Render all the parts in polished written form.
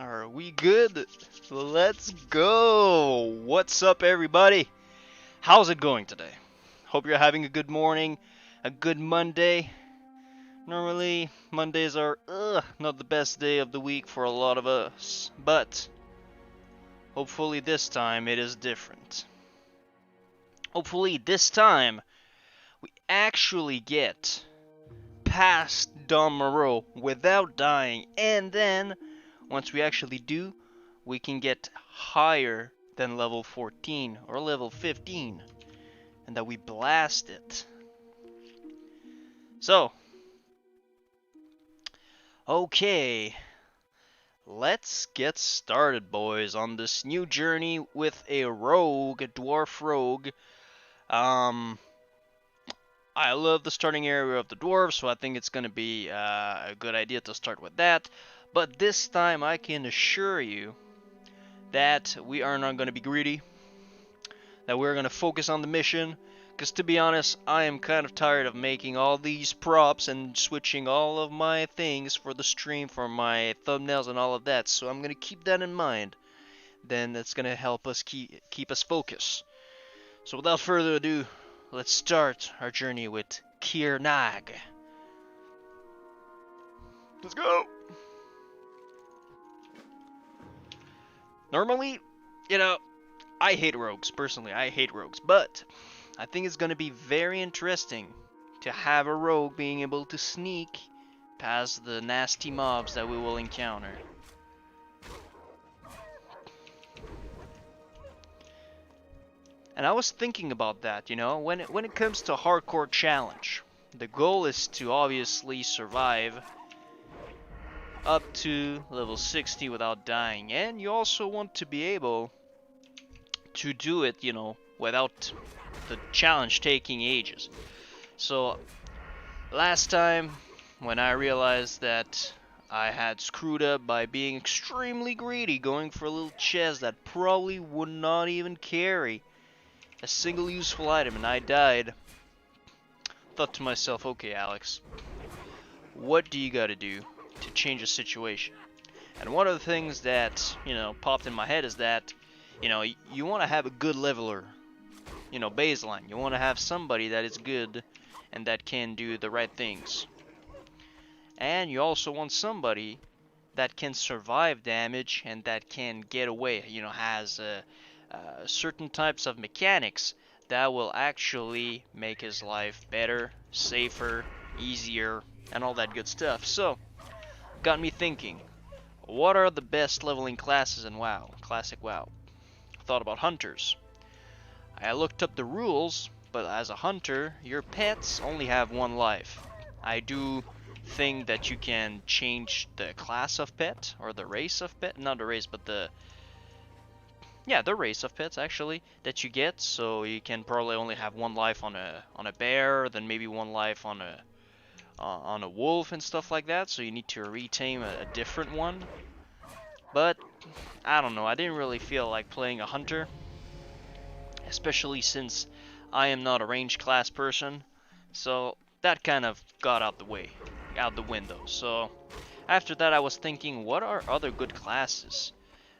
Are we good? Let's go! What's up, everybody? How's it going today? Hope you're having a good morning, a good Monday. Normally, Mondays are not the best day of the week for a lot of us, but hopefully this time it is different. Hopefully this time we actually get past Don Moreau without dying, and then once we actually do, we can get higher than level 14 or level 15, and that we blast it. So, okay, let's get started, boys, on this new journey with a rogue, a dwarf rogue. I love the starting area of the dwarves, so I think it's going to be a good idea to start with that. But this time I can assure you that we are not going to be greedy, that we're going to focus on the mission, because to be honest, I am kind of tired of making all these props and switching all of my things for the stream, for my thumbnails and all of that, so I'm going to keep that in mind. Then that's going to help us keep us focused. So without further ado, let's start our journey with Kier Nag. Let's go! Normally, I hate rogues. Personally, I hate rogues. But I think it's going to be very interesting to have a rogue being able to sneak past the nasty mobs that we will encounter. And I was thinking about that, when it comes to hardcore challenge, the goal is to obviously survive up to level 60 without dying, and you also want to be able to do it, without the challenge taking ages. So last time, when I realized that I had screwed up by being extremely greedy, going for a little chest that probably would not even carry a single useful item, and I died, thought to myself, okay, Alex, what do you gotta do to change the situation? And one of the things that, popped in my head is that, you want to have a good leveler, baseline. You want to have somebody that is good and that can do the right things. And you also want somebody that can survive damage and that can get away, has certain types of mechanics that will actually make his life better, safer, easier, and all that good stuff. So, got me thinking, what are the best leveling classes in WoW? Classic WoW. Thought about hunters. I looked up the rules, but as a hunter, your pets only have one life. I do think that you can change the class of pet, or the race of pet, not the race, but the race of pets actually that you get. So you can probably only have one life on a bear, then maybe one life on a wolf and stuff like that, so you need to retame a different one. But I don't know, I didn't really feel like playing a hunter, especially since I am not a ranged class person, so that kind of got out the window. So after that I was thinking, what are other good classes?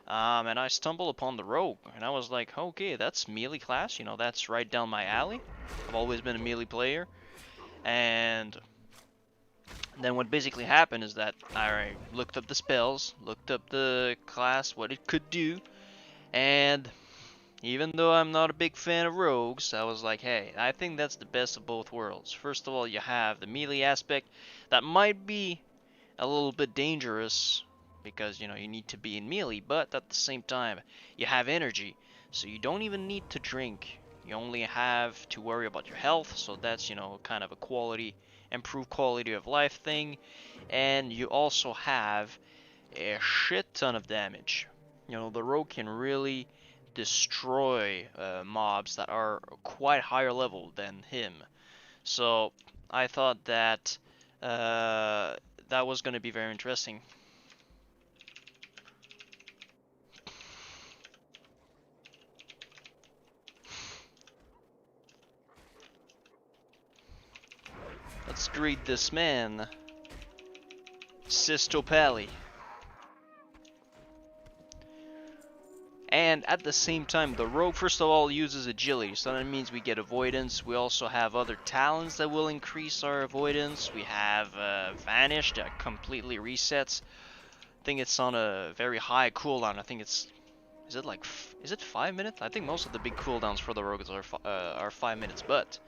And I stumbled upon the rogue, and I was like, okay, that's melee class, that's right down my alley. I've always been a melee player. And then what basically happened is that I looked up the spells, looked up the class, what it could do, and even though I'm not a big fan of rogues, I was like, hey, I think that's the best of both worlds. First of all, you have the melee aspect that might be a little bit dangerous because, you need to be in melee, but at the same time, you have energy, so you don't even need to drink. You only have to worry about your health, so that's, kind of a improved quality of life thing. And you also have a shit ton of damage. The rogue can really destroy mobs that are quite higher level than him. So I thought that that was going to be very interesting. Let's greet this man, Sistopali. And at the same time, the rogue first of all uses agility, so that means we get avoidance. We also have other talents that will increase our avoidance. We have vanish that completely resets. I think it's on a very high cooldown. I think it's, is it like, is it 5 minutes? I think most of the big cooldowns for the rogues are 5 minutes, but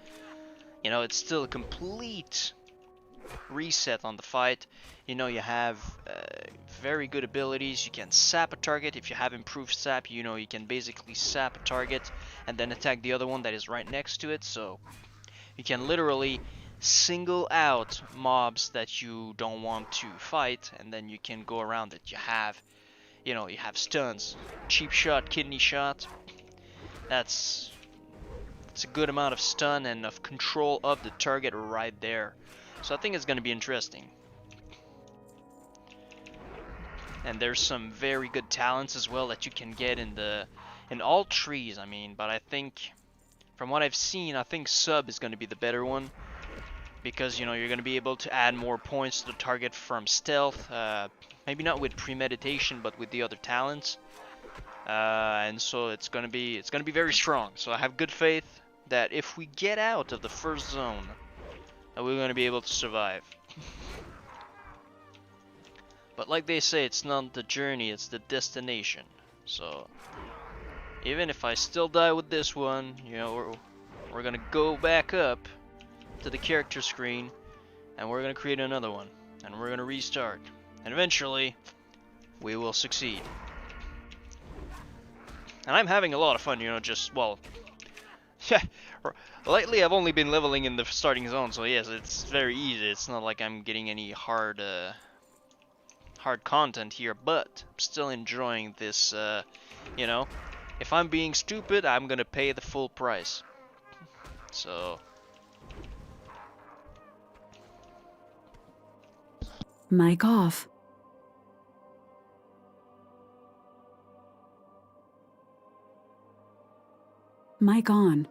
you know, it's still a complete reset on the fight. You know, you have very good abilities. You can sap a target. If you have improved sap, you know, you can basically sap a target and then attack the other one that is right next to it. So you can literally single out mobs that you don't want to fight, and then you can go around it. You have, you know, you have stuns, cheap shot, kidney shot. It's a good amount of stun and of control of the target right there. So I think it's going to be interesting. And there's some very good talents as well that you can get in all trees, I mean, but I think from what I've seen, I think sub is going to be the better one, because you know, you're going to be able to add more points to the target from stealth, maybe not with premeditation but with the other talents. And so it's going to be very strong. So I have good faith that if we get out of the first zone, that we're going to be able to survive. But like they say, it's not the journey, it's the destination. So even if I still die with this one, you know, we're gonna go back up to the character screen, and we're gonna create another one, and we're gonna restart, and eventually we will succeed. And I'm having a lot of fun, you know, just, well, lately I've only been leveling in the starting zone, so yes, it's very easy. It's not like I'm getting any hard content here, but I'm still enjoying this, you know, if I'm being stupid, I'm gonna pay the full price. So mic off. Mic on.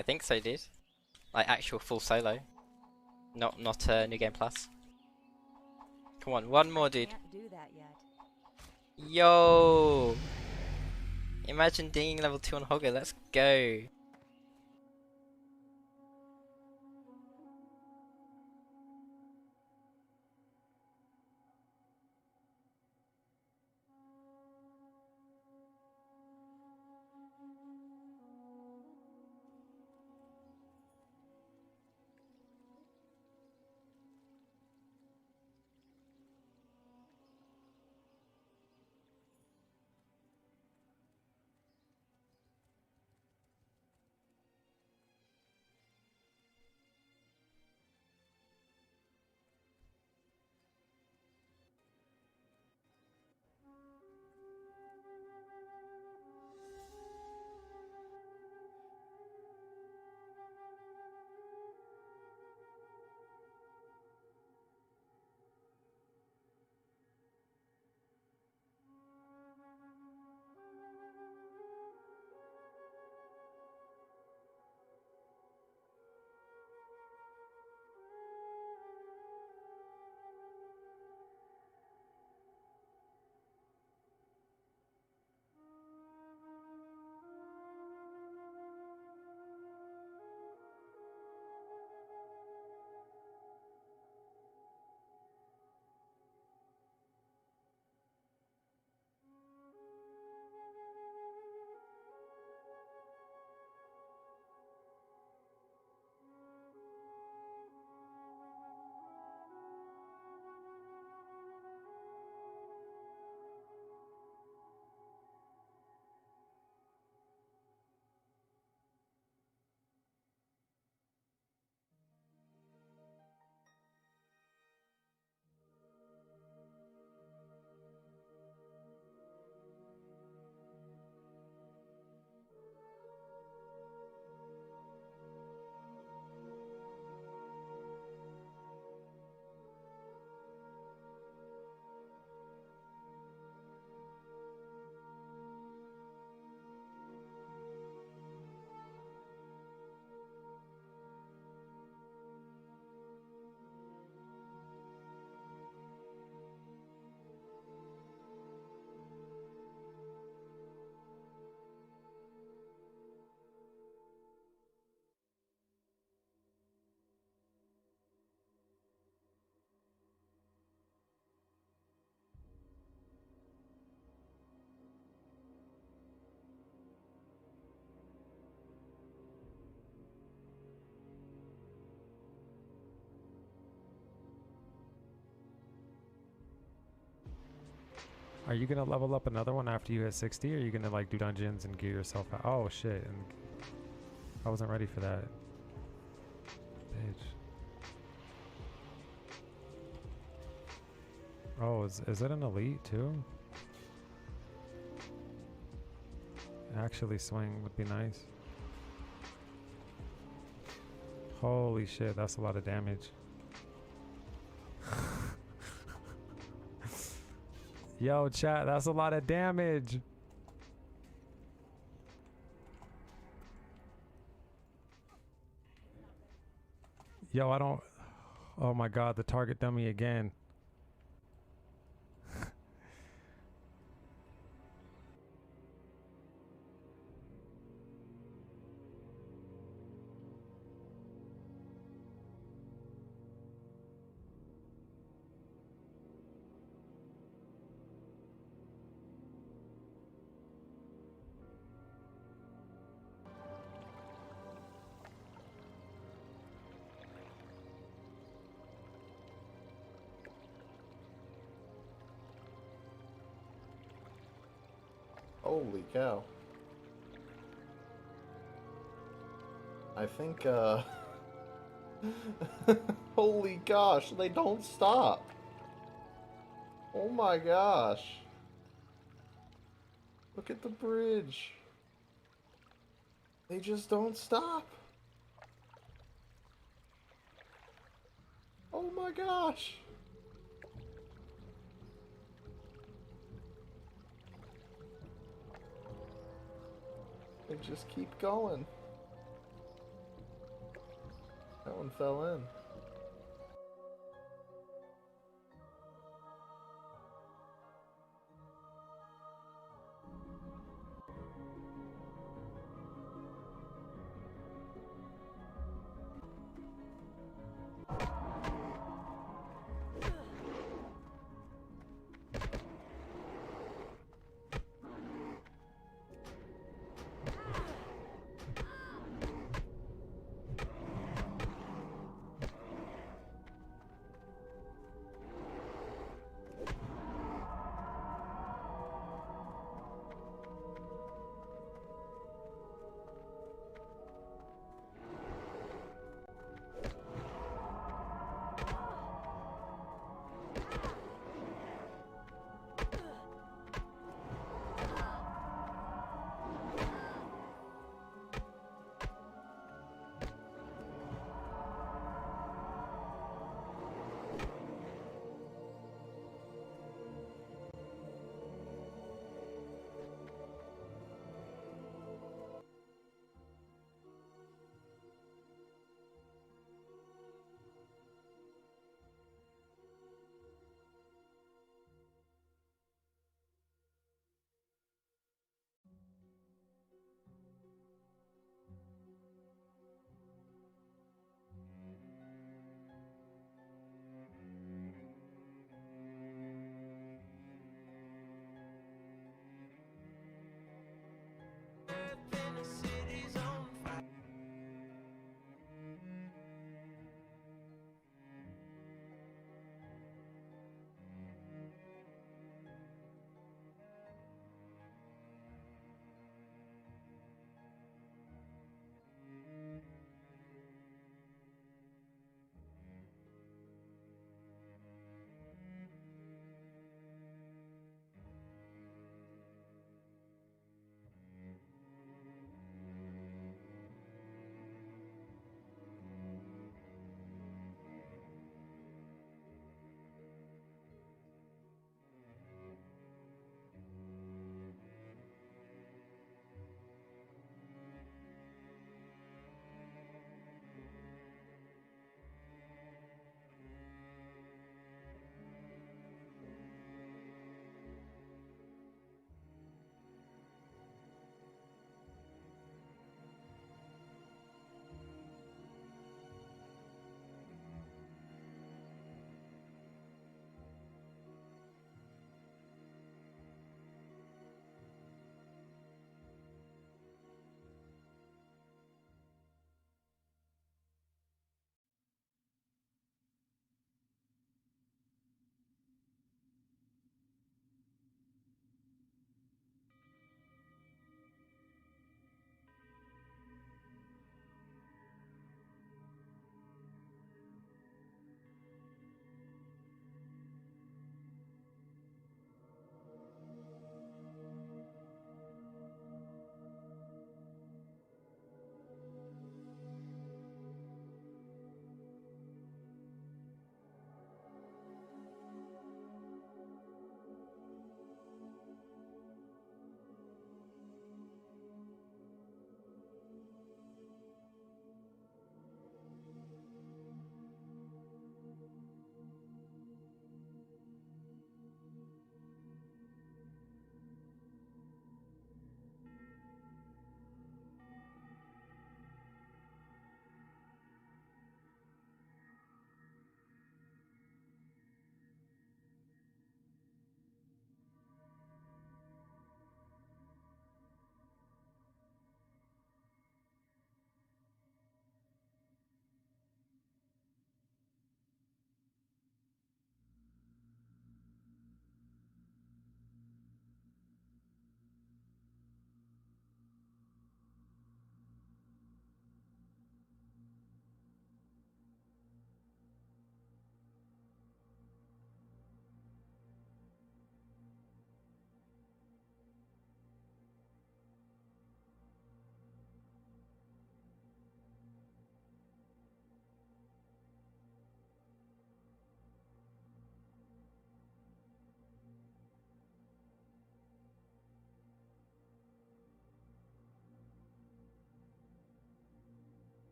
I think so, dude. Like actual full solo, not New Game Plus. Come on, one more, dude. Can't do that yet. Yo! Imagine dinging level 2 on Hogger, let's go! Are you gonna level up another one after you hit 60? Or are you gonna like do dungeons and gear yourself out? Oh shit, and I wasn't ready for that. Bitch. Oh, is it an elite too? Actually swing would be nice. Holy shit, that's a lot of damage. Yo, chat, that's a lot of damage. Yo, I don't... Oh my god, the target dummy again. Holy cow. I think, holy gosh, they don't stop. Oh my gosh. Look at the bridge. They just don't stop. Oh my gosh. They just keep going. That one fell in.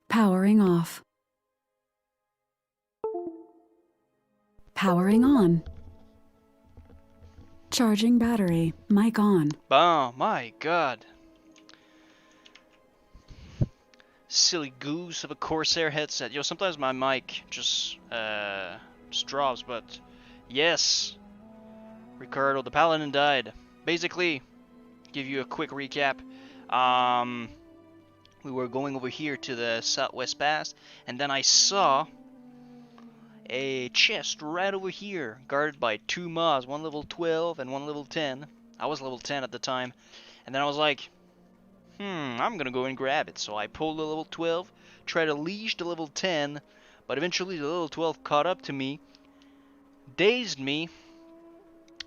Powering off. Powering on. Charging battery. Mic on. Oh my god. Silly goose of a Corsair headset. Yo, sometimes my mic just drops, but yes, Ricardo, the paladin died. Basically, give you a quick recap. We were going over here to the southwest pass, and then I saw a chest right over here, guarded by two mobs, one level 12 and one level 10. I was level 10 at the time, and then I was like, I'm gonna go and grab it. So I pulled the level 12, tried to leash the level 10, but eventually the level 12 caught up to me, dazed me.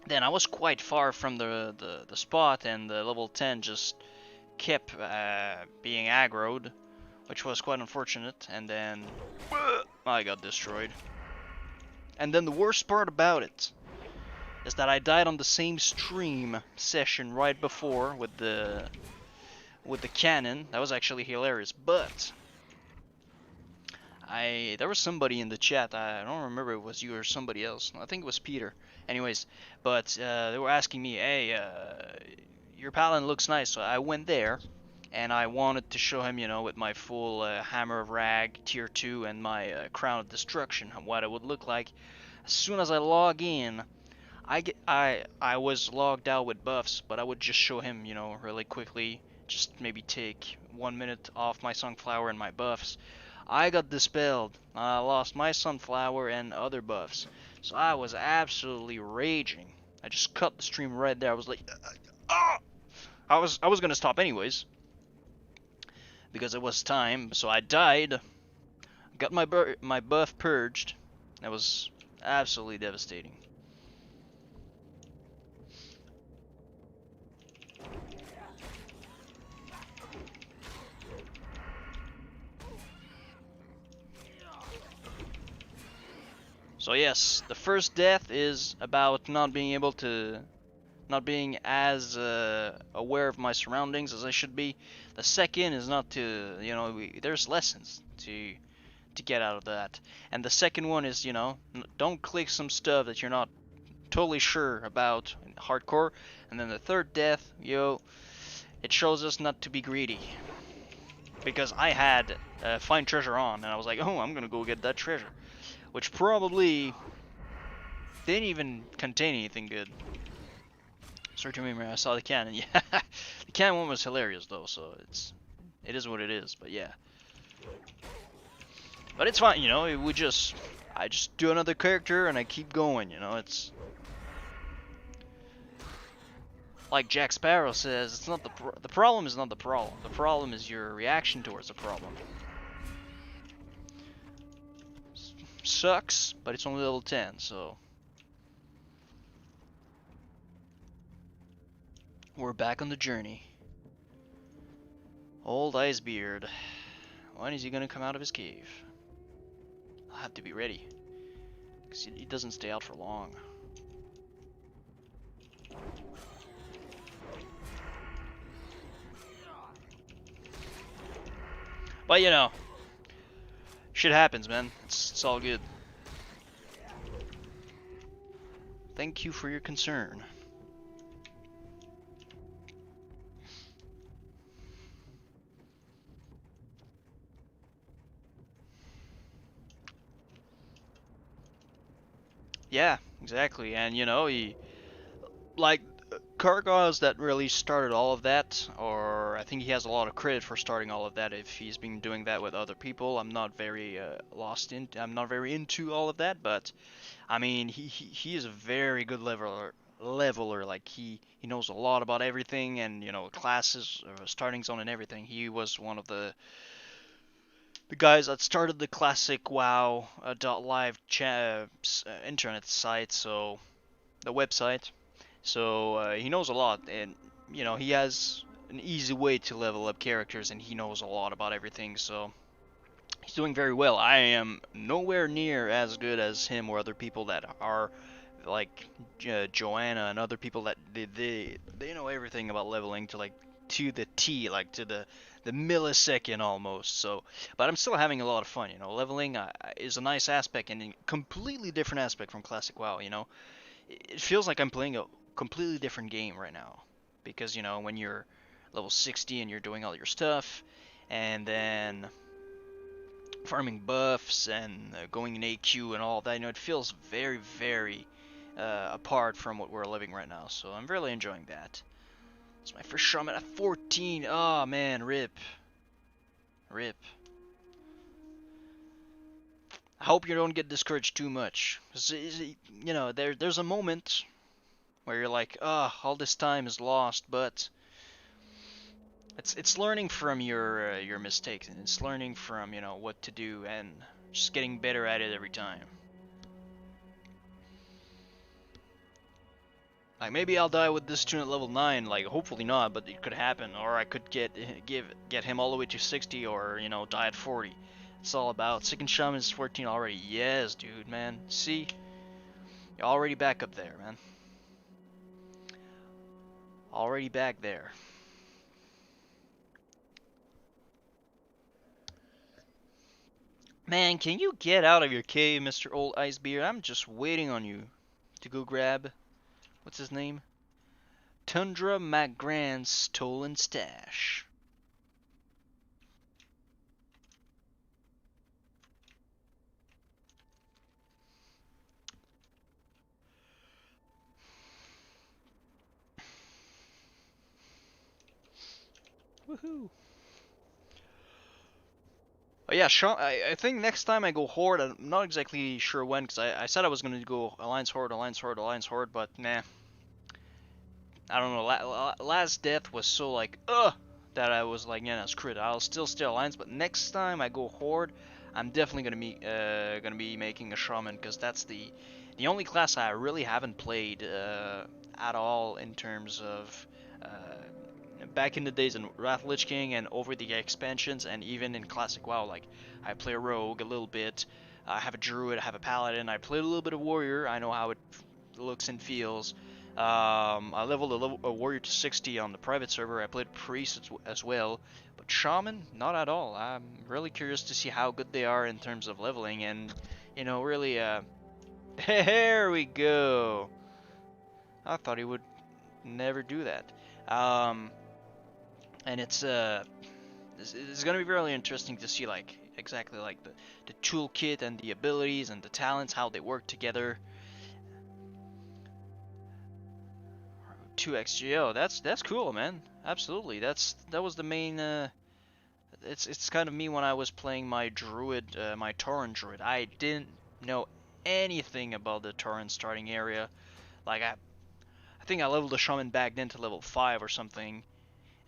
Then I was quite far from the spot, and the level 10 just kept being aggroed, which was quite unfortunate, and then I got destroyed. And then the worst part about it is that I died on the same stream session right before with the cannon. That was actually hilarious, but there was somebody in the chat, I don't remember if it was you or somebody else, I think it was Peter. Anyways, but they were asking me, hey, your paladin looks nice, so I went there, and I wanted to show him, with my full Hammer of Rag, Tier 2, and my Crown of Destruction, what it would look like. As soon as I log in, I was logged out with buffs, but I would just show him, really quickly, just maybe take 1 minute off my Sunflower and my buffs. I got dispelled. I lost my Sunflower and other buffs. So I was absolutely raging. I just cut the stream right there. I was like, I was gonna stop anyways, because it was time. So I died, got my buff purged. That was absolutely devastating. So yes, the first death is about not being as aware of my surroundings as I should be. The second is not to, there's lessons to get out of that. And the second one is, don't click some stuff that you're not totally sure about in hardcore. And then the third death, it shows us not to be greedy. Because I had find treasure on, and I was like, oh, I'm gonna go get that treasure. Which probably didn't even contain anything good. Search your memory, I saw the cannon. Yeah, the cannon one was hilarious though, so it is what it is. But yeah, but it's fine, I just do another character and I keep going. It's like Jack Sparrow says, it's not the problem is not the problem. The problem is your reaction towards the problem. Sucks, but it's only level 10, so we're back on the journey. Old Icebeard. When is he gonna come out of his cave? I'll have to be ready, because he doesn't stay out for long. But shit happens, man. It's all good. Thank you for your concern. Yeah, exactly. And he, like, Kargos that really started all of that, or I think he has a lot of credit for starting all of that if he's been doing that with other people. I'm not very I'm not very into all of that, but I mean, he is a very good leveler. Like he knows a lot about everything, and classes, starting zone and everything. He was one of the the guys that started the classic WoW .live internet site, so the website. So he knows a lot, and you know he has an easy way to level up characters, and he knows a lot about everything. So he's doing very well. I am nowhere near as good as him or other people that are like Joanna and other people that they know everything about leveling to like to the T, like to the millisecond almost. So, but I'm still having a lot of fun. You know, leveling is a nice aspect and a completely different aspect from classic WoW. You know, it feels like I'm playing a completely different game right now because you know when you're level 60 and you're doing all your stuff, and then farming buffs and going in AQ and all that, you know, it feels very, very apart from what we're living right now. So I'm really enjoying that. It's my first shaman at 14. Oh man, rip, rip. I hope you don't get discouraged too much. 'Cause, you know, there's a moment where you're like, oh, all this time is lost, but it's learning from your mistakes, and it's learning from you know what to do, and just getting better at it every time. Like maybe I'll die with this tune at level 9, like hopefully not, but it could happen, or I could get him all the way to 60, or you know die at 40. It's all about. Second shaman is 14 already. Yes, dude, man. See, you're already back up there, man. Already back there. Man, can you get out of your cave, Mr. Old Icebeard? I'm just waiting on you to go grab, what's his name? Tundra McGrand's stolen stash. Woohoo! Oh yeah, I think next time I go Horde, I'm not exactly sure when, because I said I was going to go Alliance Horde, Alliance Horde, Alliance Horde, but nah. I don't know, last death was so like, that I was like, yeah, that's crit. I'll still stay Alliance, but next time I go Horde, I'm definitely gonna be making a Shaman, because that's the only class I really haven't played at all in terms of back in the days in Wrath Lich King and over the expansions, and even in Classic WoW. Like I play a Rogue a little bit, I have a Druid, I have a Paladin, I played a little bit of Warrior. I know how it looks and feels. I leveled a Warrior to 60 on the private server. I played Priest as well, but Shaman, not at all. I'm really curious to see how good they are in terms of leveling, and you know, really, there we go. I thought he would never do that. And it's gonna be really interesting to see like exactly like the toolkit and the abilities and the talents, how they work together. 2xGO, that's cool, man. Absolutely, that was the main. It's kind of me when I was playing my Druid, my Tauren Druid. I didn't know anything about the Tauren starting area. Like I think I leveled the Shaman back then to level 5 or something,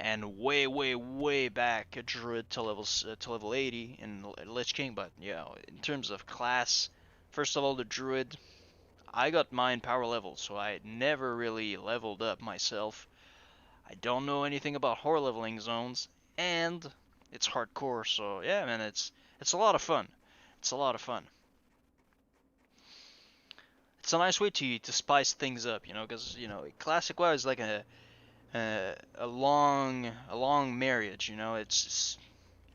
and way back a Druid to level 80 in Lich King. But yeah, in terms of class, first of all, the Druid, I got mine power level, so I never really leveled up myself. I don't know anything about horde leveling zones, and it's hardcore, so yeah, man, it's a lot of fun. It's a lot of fun. It's a nice way to spice things up, you know, because you know, classic WoW is like a long marriage, you know. It's just,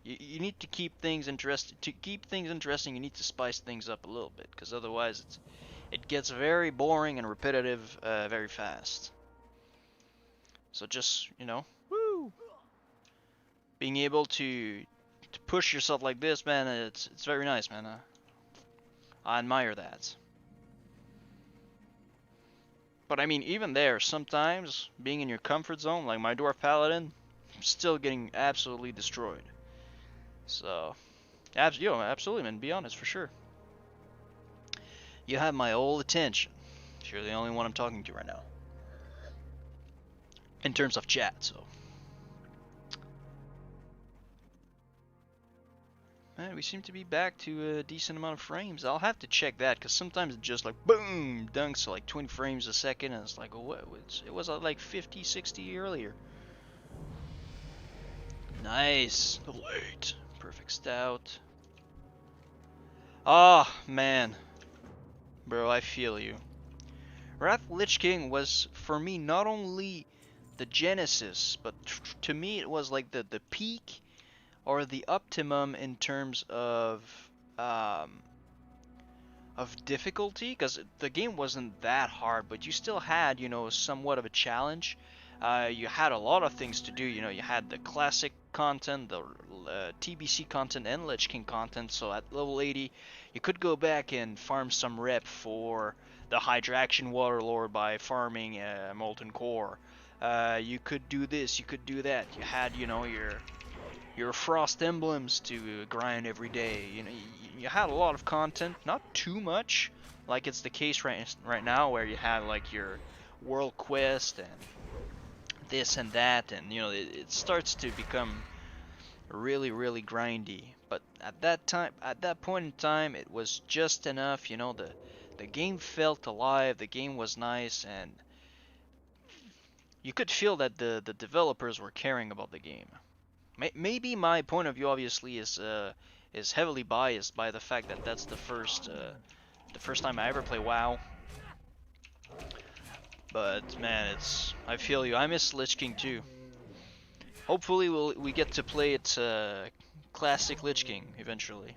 you need to keep things interesting. To keep things interesting, you need to spice things up a little bit, because otherwise it gets very boring and repetitive very fast. So just, you know, woo, being able to push yourself like this, man, it's very nice, man. I admire that. But I mean, even there, sometimes being in your comfort zone, like my Dwarf Paladin, still getting absolutely destroyed. So, absolutely, man. Be honest, for sure. You have my whole attention. You're the only one I'm talking to right now. In terms of chat, so. Man, we seem to be back to a decent amount of frames. I'll have to check that, because sometimes it just like boom dunks to like 20 frames a second, and it's like, oh, what? It was like 50, 60 earlier. Nice. Late. Perfect stout. Ah, man. Bro, I feel you. Wrath Lich King was, for me, not only the genesis, but to me it was like the peak or the optimum in terms um, of difficulty, because the game wasn't that hard, but you still had, you know, somewhat of a challenge. You had a lot of things to do. You know, you had the classic content, the TBC content, and Lich King content. So at level 80, you could go back and farm some rep for the Hydraction Waterlord by farming Molten Core. You could do this, you could do that. You had, you know, your Frost Emblems to grind every day. You know, you had a lot of content, not too much, like it's the case right now, where you have like your World Quest and this and that, and you know it starts to become really grindy. But at that point in time, it was just enough. You know, the game felt alive, the game was nice, and you could feel that the developers were caring about the game. Maybe my point of view obviously is heavily biased by the fact that that's the first time I ever play WoW. But man, I feel you. I miss Lich King too. Hopefully we get to play it classic Lich King eventually.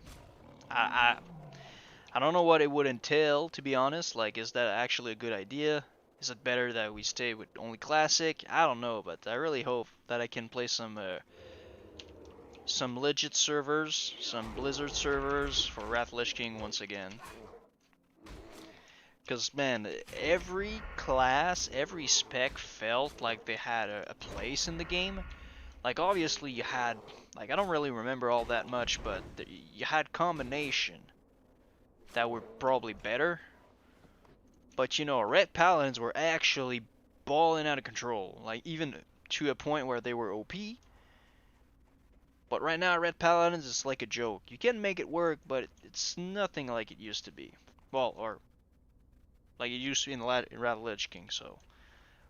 I I don't know what it would entail, to be honest. Like, is that actually a good idea? Is it better that we stay with only classic? I don't know, but I really hope that I can play some legit servers, some Blizzard servers for Wrath Lich King once again. Because, man, every class, every spec felt like they had a place in the game. Like, obviously you had, like, I don't really remember all that much, but you had combination that were probably better. But, you know, Red Paladins were actually balling out of control. Like, even to a point where they were OP. But right now, Red Paladins is like a joke. You can make it work, but it's nothing like it used to be. Well, or like it used to be in Wrath Lich King, so.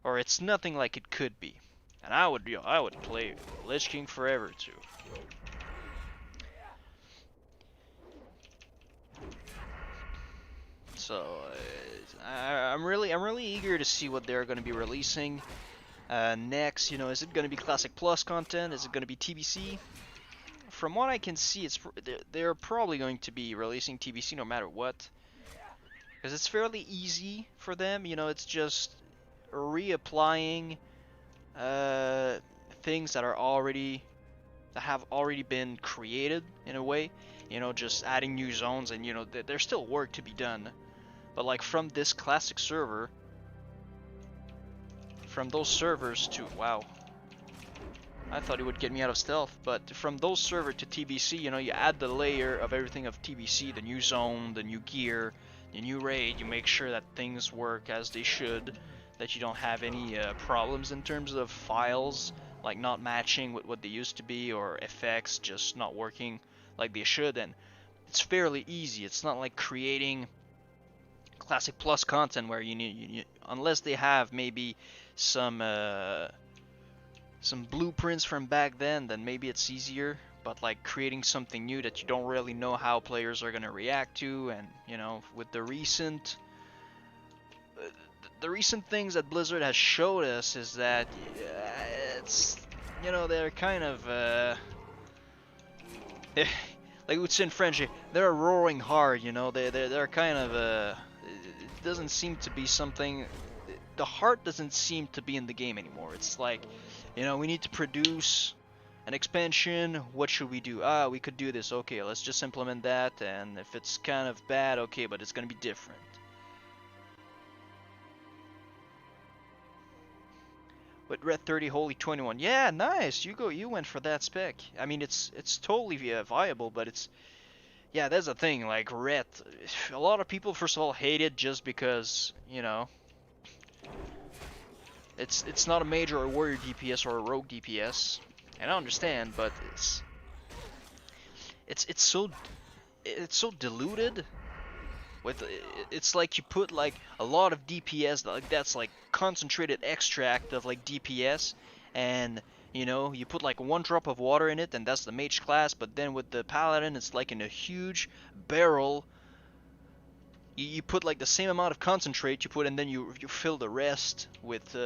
Or it's nothing like it could be. And I would play Lich King forever too. So I'm really eager to see what they're going to be releasing next. You know, is it going to be Classic Plus content? Is it going to be TBC? From what I can see, they're probably going to be releasing TBC no matter what, because it's fairly easy for them. You know, it's just reapplying things that have already been created in a way. You know, just adding new zones, and you know, there's still work to be done. But like from this classic server, from those servers to wow. I thought it would get me out of stealth, but from those server to TBC, you know, you add the layer of everything of TBC, the new zone, the new gear, the new raid, you make sure that things work as they should, that you don't have any problems in terms of files, like not matching with what they used to be, or effects just not working like they should, and it's fairly easy. It's not like creating Classic Plus content where you need, unless they have maybe some blueprints from back then maybe it's easier, but like creating something new that you don't really know how players are going to react to, and you know, with the recent things that Blizzard has showed us is that it's, you know, they're kind of like it's in French, they're roaring hard, you know, they're kind of it doesn't seem to be something, the heart doesn't seem to be in the game anymore. It's like, you know, we need to produce an expansion. What should we do? We could do this. Okay, let's just implement that. And if it's kind of bad, okay, but it's gonna be different. With Red 30, Holy 21. Yeah, nice. You went for that spec. I mean, it's totally viable, but it's, yeah, that's the thing. Like Red, a lot of people first of all hate it just because, you know, it's not a major or warrior DPS or a rogue DPS, and I understand, but it's so diluted. With it's like you put like a lot of DPS, like that's like concentrated extract of like DPS, and you put like 1 drop of water in it, and that's the mage class. But then with the paladin, it's like in a huge barrel. You put like the same amount of concentrate you put, and then you fill the rest with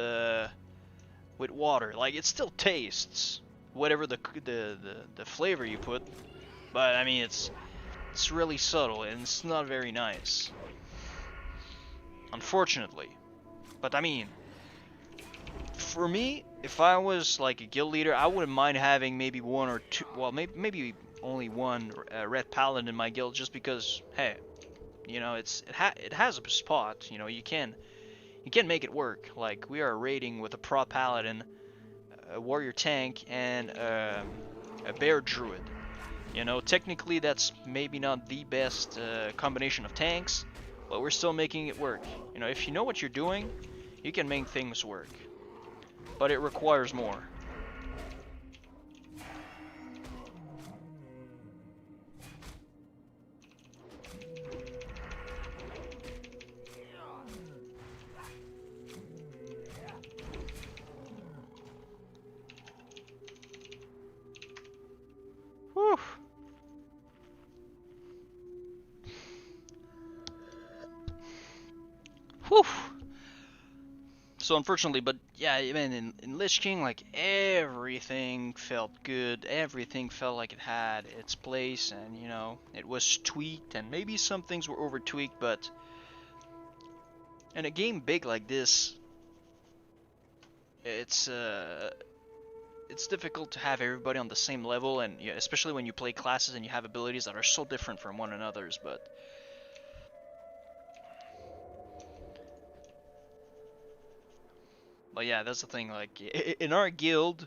water. Like it still tastes whatever the flavor you put, but I mean it's really subtle and it's not very nice, unfortunately. But I mean, for me, if I was like a guild leader, I wouldn't mind having maybe one or two, well, maybe only one red paladin in my guild, just because, hey, it has a spot. You can make it work. Like we are raiding with a prot paladin, a warrior tank, and a bear druid. Technically that's maybe not the best combination of tanks, but we're still making it work. If you know what you're doing, you can make things work. But it requires more. Whew. Whew. So unfortunately, but yeah, I mean, in Lich King, like everything felt good, everything felt like it had its place, and it was tweaked, and maybe some things were over tweaked, but in a game big like this, it's difficult to have everybody on the same level, and especially when you play classes and you have abilities that are so different from one another's, But yeah, that's the thing. Like in our guild,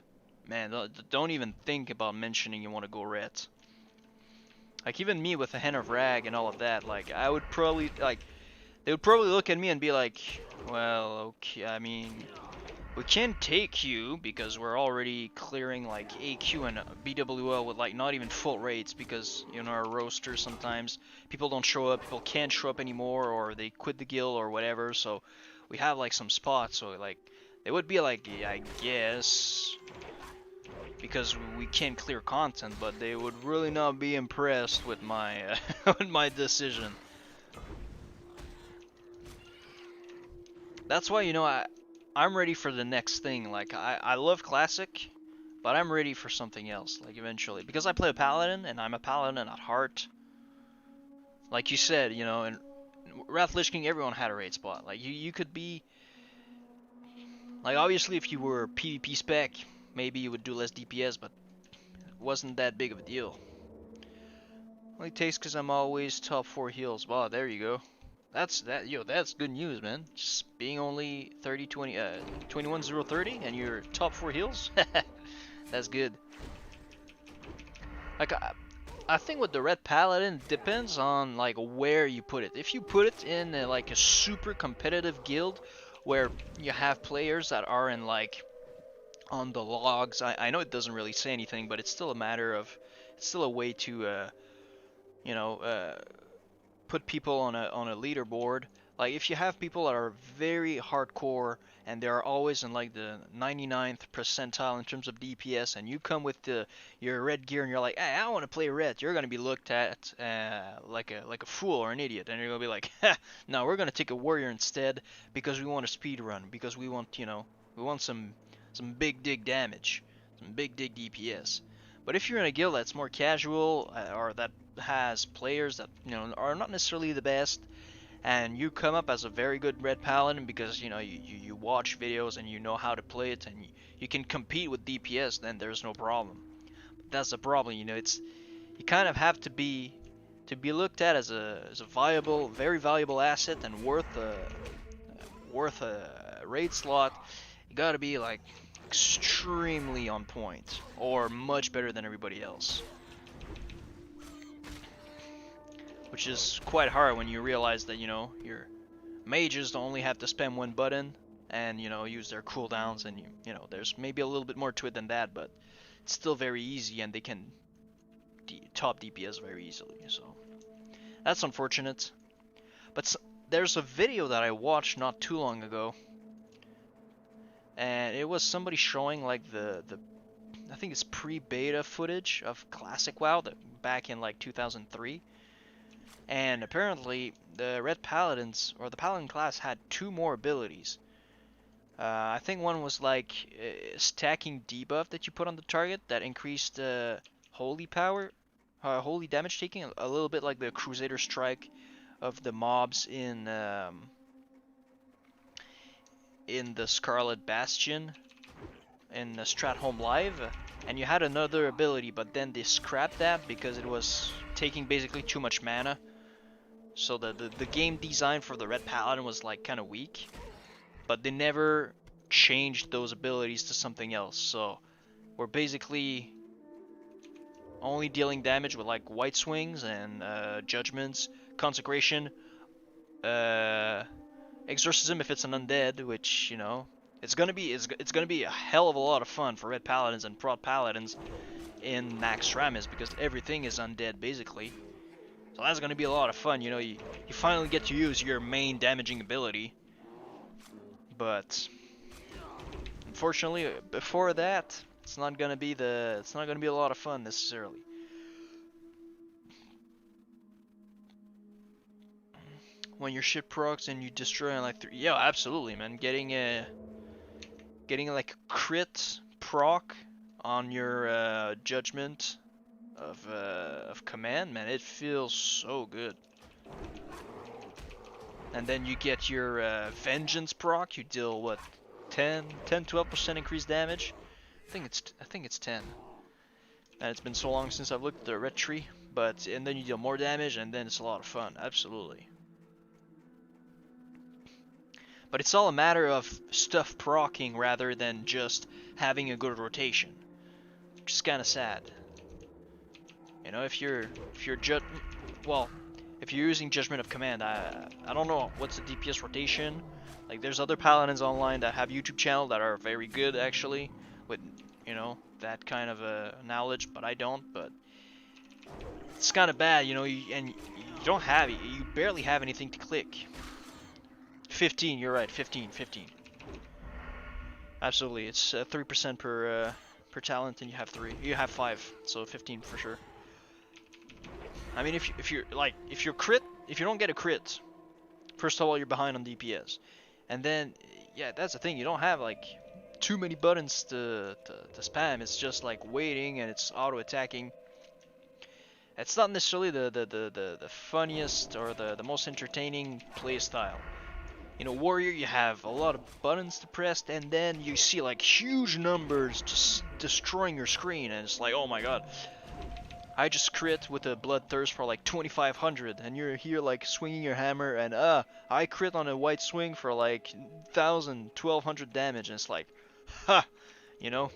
man, don't even think about mentioning you want to go red. Like even me with the Hen of Rag and all of that, like I would probably they would probably look at me and be like, well, okay, I mean, we can't take you because we're already clearing like AQ and BWL with like not even full rates, because our roster sometimes people don't show up, people can't show up anymore, or they quit the guild or whatever. So we have like some spots, so like they would be like, yeah, I guess, because we can't clear content, but they would really not be impressed with my with my decision. That's why I'm ready for the next thing. Like I love classic, but I'm ready for something else. Like eventually, because I play a paladin and I'm a paladin at heart. Like you said, in Wrath Lich King, everyone had a raid spot. Like you could be. Like obviously if you were PvP spec, maybe you would do less DPS, but it wasn't that big of a deal. Only takes because I'm always top 4 heals. Wow, there you go. That's good news, man. Just being only 21-0-30 and you're top 4 heals? That's good. Like I think with the red paladin depends on like where you put it. If you put it in like a super competitive guild where you have players that are in like on the logs, I know it doesn't really say anything, but it's still a matter of, it's still a way to put people on a leaderboard. Like if you have people that are very hardcore and they're always in like the 99th percentile in terms of DPS, and you come with your red gear and you're like, hey, I want to play red, you're gonna be looked at like a fool or an idiot, and you're gonna be like, ha, no, we're gonna take a warrior instead because we want a speed run, because we want some big dig damage, some big dig DPS. But if you're in a guild that's more casual, or that has players that are not necessarily the best, and you come up as a very good red paladin because you watch videos and you know how to play it, and you can compete with DPS, then there's no problem. But that's the problem, it's, you kind of have to be looked at as a viable, very valuable asset and worth a raid slot. You gotta be like extremely on point or much better than everybody else, which is quite hard when you realize that your mages don't only have to spam one button and use their cooldowns, and there's maybe a little bit more to it than that, but it's still very easy, and they can top DPS very easily. So that's unfortunate. But there's a video that I watched not too long ago, and it was somebody showing like the I think it's pre-beta footage of classic WoW back in like 2003. And apparently the Red Paladins, or the Paladin class, had 2 more abilities. I think one was like stacking debuff that you put on the target that increased holy power, holy damage taking, a little bit like the Crusader Strike of the mobs in the Scarlet Bastion in Stratholme Live. And you had another ability, but then they scrapped that because it was taking basically too much mana. So the game design for the Red Paladin was like kind of weak, but they never changed those abilities to something else. So we're basically only dealing damage with like White Swings and Judgments, Consecration, Exorcism if it's an undead, which, you know, it's gonna be a hell of a lot of fun for Red Paladins and Prot Paladins in Naxxramas, because everything is undead basically. So that's gonna be a lot of fun, you know. You finally get to use your main damaging ability, but unfortunately, before that, it's not gonna be a lot of fun necessarily. When your shit procs and you destroy in like 3, yeah, absolutely, man. Getting like a crit proc on your judgment of command, man, it feels so good. And then you get your vengeance proc. You deal what, 12% increased damage. I think it's 10. And it's been so long since I've looked at the red tree, and then you deal more damage, and then it's a lot of fun. Absolutely. But it's all a matter of stuff proccing rather than just having a good rotation, which is kind of sad. You know, if you're using Judgment of Command, I don't know what's the DPS rotation. Like, there's other paladins online that have YouTube channel that are very good actually with, you know, that kind of knowledge, but I don't. But it's kind of bad, you know, and you barely have anything to click. 15, you're right, 15. Absolutely, it's 3% per talent, and you have 5, so 15 for sure. I mean, if you don't get a crit, first of all, you're behind on DPS, and then, yeah, that's the thing, you don't have like too many buttons to spam. It's just like waiting, and it's auto attacking. It's not necessarily the funniest or the most entertaining play style. You know, Warrior, you have a lot of buttons to press, and then you see like huge numbers just destroying your screen, and it's like, oh my god. I just crit with a Bloodthirst for like 2500, and you're here like swinging your hammer, and I crit on a White Swing for like 1200 damage, and it's like, ha, you know.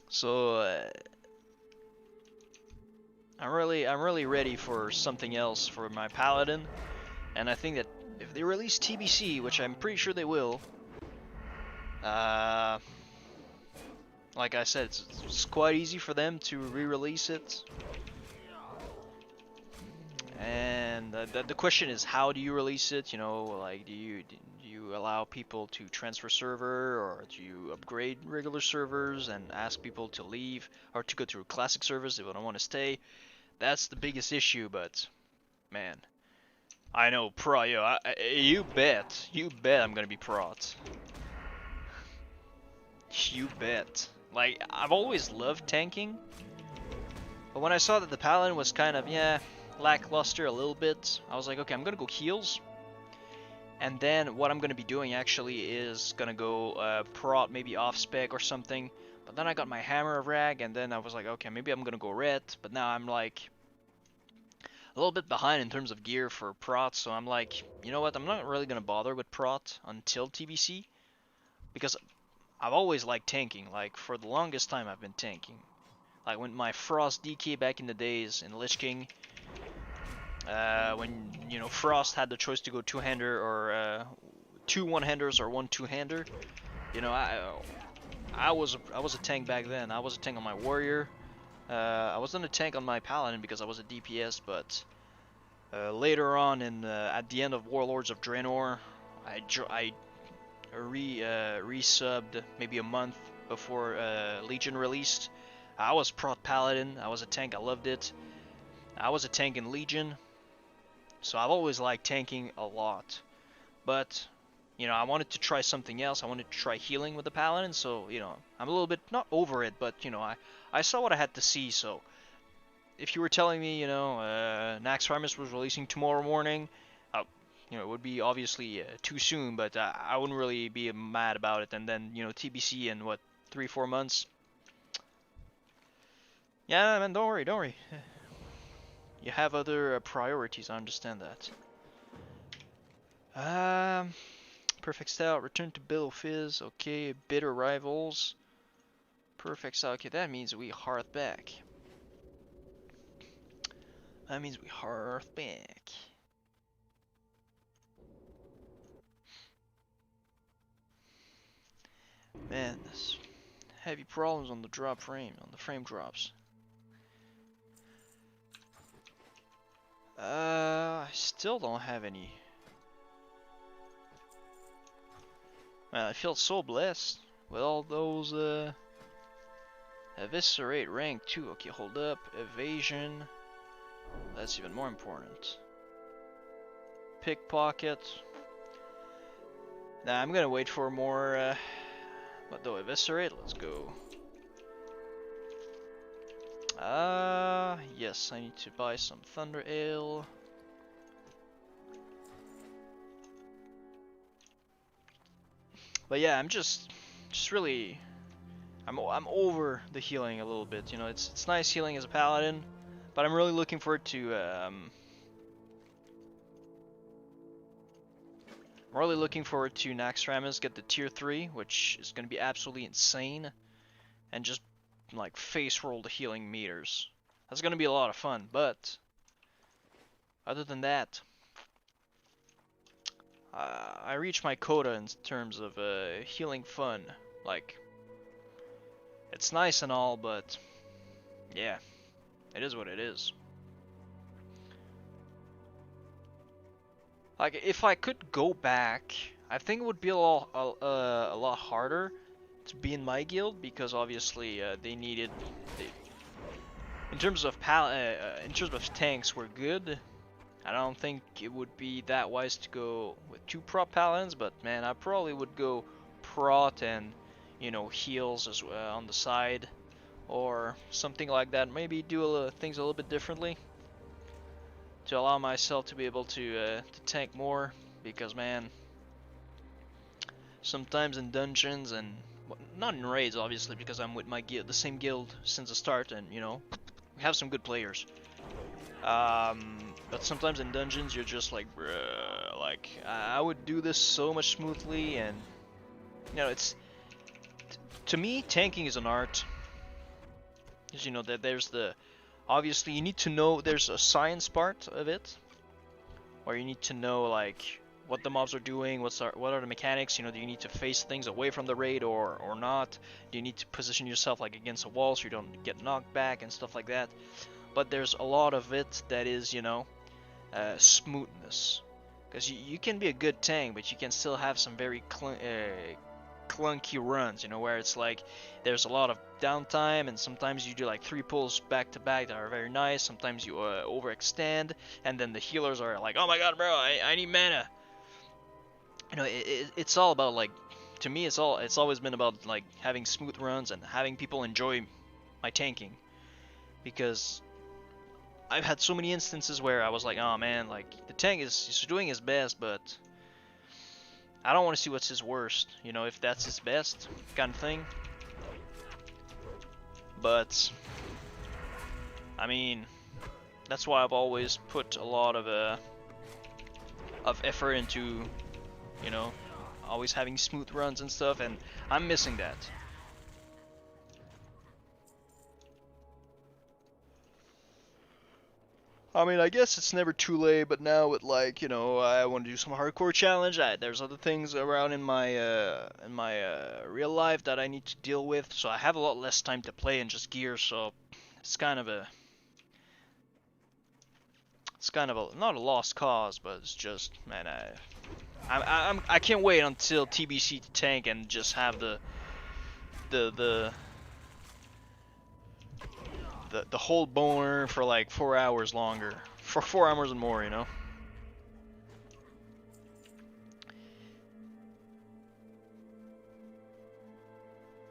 So I'm really ready for something else for my Paladin, and I think that if they release TBC, which I'm pretty sure they will, like I said, it's quite easy for them to re-release it. And the question is, how do you release it? You know, like, do you allow people to transfer server, or do you upgrade regular servers and ask people to leave or to go to classic servers if they don't want to stay? That's the biggest issue. But man, I know you bet I'm gonna be prot. You bet. Like, I've always loved tanking, but when I saw that the Paladin was kind of, lackluster a little bit, I was like, okay, I'm gonna go heals, and then what I'm gonna be doing actually is gonna go prot, maybe off spec or something. But then I got my Hammer of Rag, and then I was like, okay, maybe I'm gonna go red, but now I'm like a little bit behind in terms of gear for prot, so I'm like, you know what, I'm not really gonna bother with prot until TBC, because I've always liked tanking. Like, for the longest time I've been tanking. Like when my Frost DK back in the days in Lich King, when, you know, Frost had the choice to go two one-handers or 1 2-hander, you know, I was a tank back then. I was a tank on my warrior. I wasn't a tank on my paladin because I was a DPS, but later on at the end of Warlords of Draenor, I resubbed maybe a month before Legion released. I was prot paladin. I was a tank. I loved it. I was a tank in Legion, so I've always liked tanking a lot. But you know, I wanted to try something else. I wanted to try healing with the paladin. So you know, I'm a little bit not over it, but you know, I saw what I had to see. So if you were telling me, you know, Naxxramas was releasing tomorrow morning, you know, it would be obviously too soon, but I wouldn't really be mad about it. And then, you know, TBC in what, 3-4 months? Yeah, man, don't worry, don't worry. You have other priorities, I understand that. Perfect style, return to Bill Fizz, okay, bitter rivals. Perfect style, okay, that means we hearth back. That means we hearth back. Man, this heavy problems on the frame drops. I still don't have any. Man, I feel so blessed with all those, eviscerate rank 2. Okay, hold up. Evasion. That's even more important. Pickpocket. Nah, I'm gonna wait for more, but though eviscerate, let's go. Yes, I need to buy some Thunder Ale. But yeah, I'm just really, I'm over the healing a little bit. You know, it's nice healing as a paladin, but I'm really looking forward to I'm really looking forward to Naxxramas get the tier 3, which is gonna be absolutely insane, and just like face roll the healing meters. That's gonna be a lot of fun, but other than that, I reached my quota in terms of healing fun. Like, it's nice and all, but yeah, it is what it is. Like, if I could go back, I think it would be a lot harder to be in my guild, because obviously they needed. In terms of tanks, we're good. I don't think it would be that wise to go with 2 prot paladins, but man, I probably would go prot and, you know, heals as well on the side, or something like that. Maybe do things a little bit differently to allow myself to be able to tank more, because man, sometimes in dungeons and not in raids, obviously, because I'm with my guild, the same guild since the start, and you know, we have some good players. But sometimes in dungeons, you're just like, bruh, like, I would do this so much smoothly, and, you know, to me, tanking is an art. Because, you know, that there's obviously, you need to know, there's a science part of it, where you need to know, like, what the mobs are doing, what are the mechanics, you know, do you need to face things away from the raid or not? Do you need to position yourself, like, against a wall so you don't get knocked back and stuff like that? But there's a lot of it that is, you know, smoothness. Because you can be a good tank, but you can still have some very clunky runs, you know, where it's like there's a lot of downtime, and sometimes you do like 3 pulls back to back that are very nice. Sometimes you overextend, and then the healers are like, oh my god, bro, I need mana. You know, it's all about, like, to me, it's always been about like having smooth runs and having people enjoy my tanking, because I've had so many instances where I was like, oh man, like, the tank is doing his best, but I don't want to see what's his worst, you know, if that's his best kind of thing. But I mean, that's why I've always put a lot of effort into, you know, always having smooth runs and stuff, and I'm missing that. I mean, I guess it's never too late, but now with like, you know, I want to do some hardcore challenge. There's other things around in my real life that I need to deal with, so I have a lot less time to play and just gear. So it's kind of a not a lost cause, but it's just, man, I can't wait until TBC to tank and just have the the whole boner for like 4 hours longer, for 4 hours and more, you know.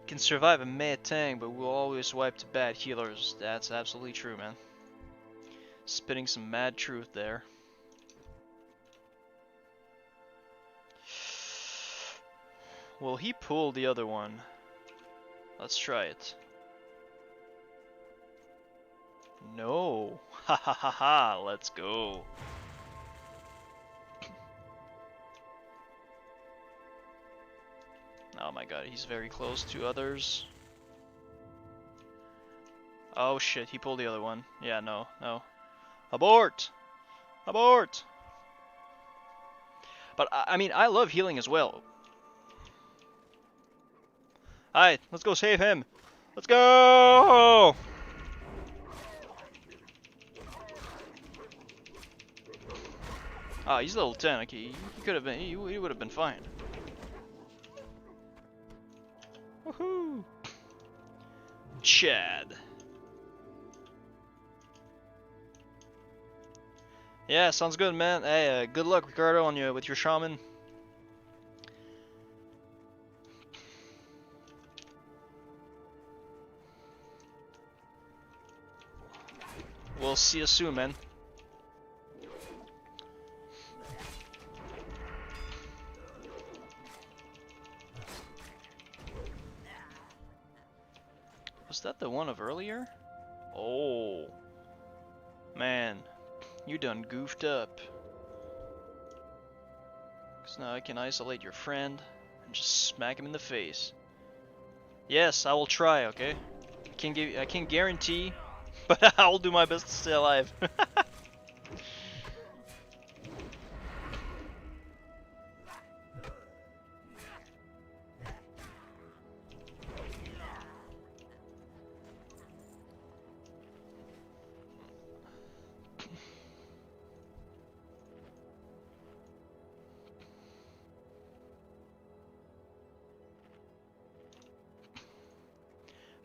Can survive a mad tank, but we'll always wipe to bad healers. That's absolutely true, man. Spitting some mad truth there. Will he pull the other one? Let's try it. No. Ha ha ha ha. Let's go. Oh my god, he's very close to others. Oh shit, he pulled the other one. Yeah, no, no. Abort! Abort! But I mean, I love healing as well. Alright, let's go save him. Let's go! Ah, he's level 10. Okay, he could have been. He would have been fine. Woohoo! Chad. Yeah, sounds good, man. Hey, good luck, Ricardo, on with your shaman. We'll see you soon, man. Was that the one of earlier? Oh, man, you done goofed up. Cause now I can isolate your friend and just smack him in the face. Yes, I will try. Okay, I can't guarantee, but I will do my best to stay alive.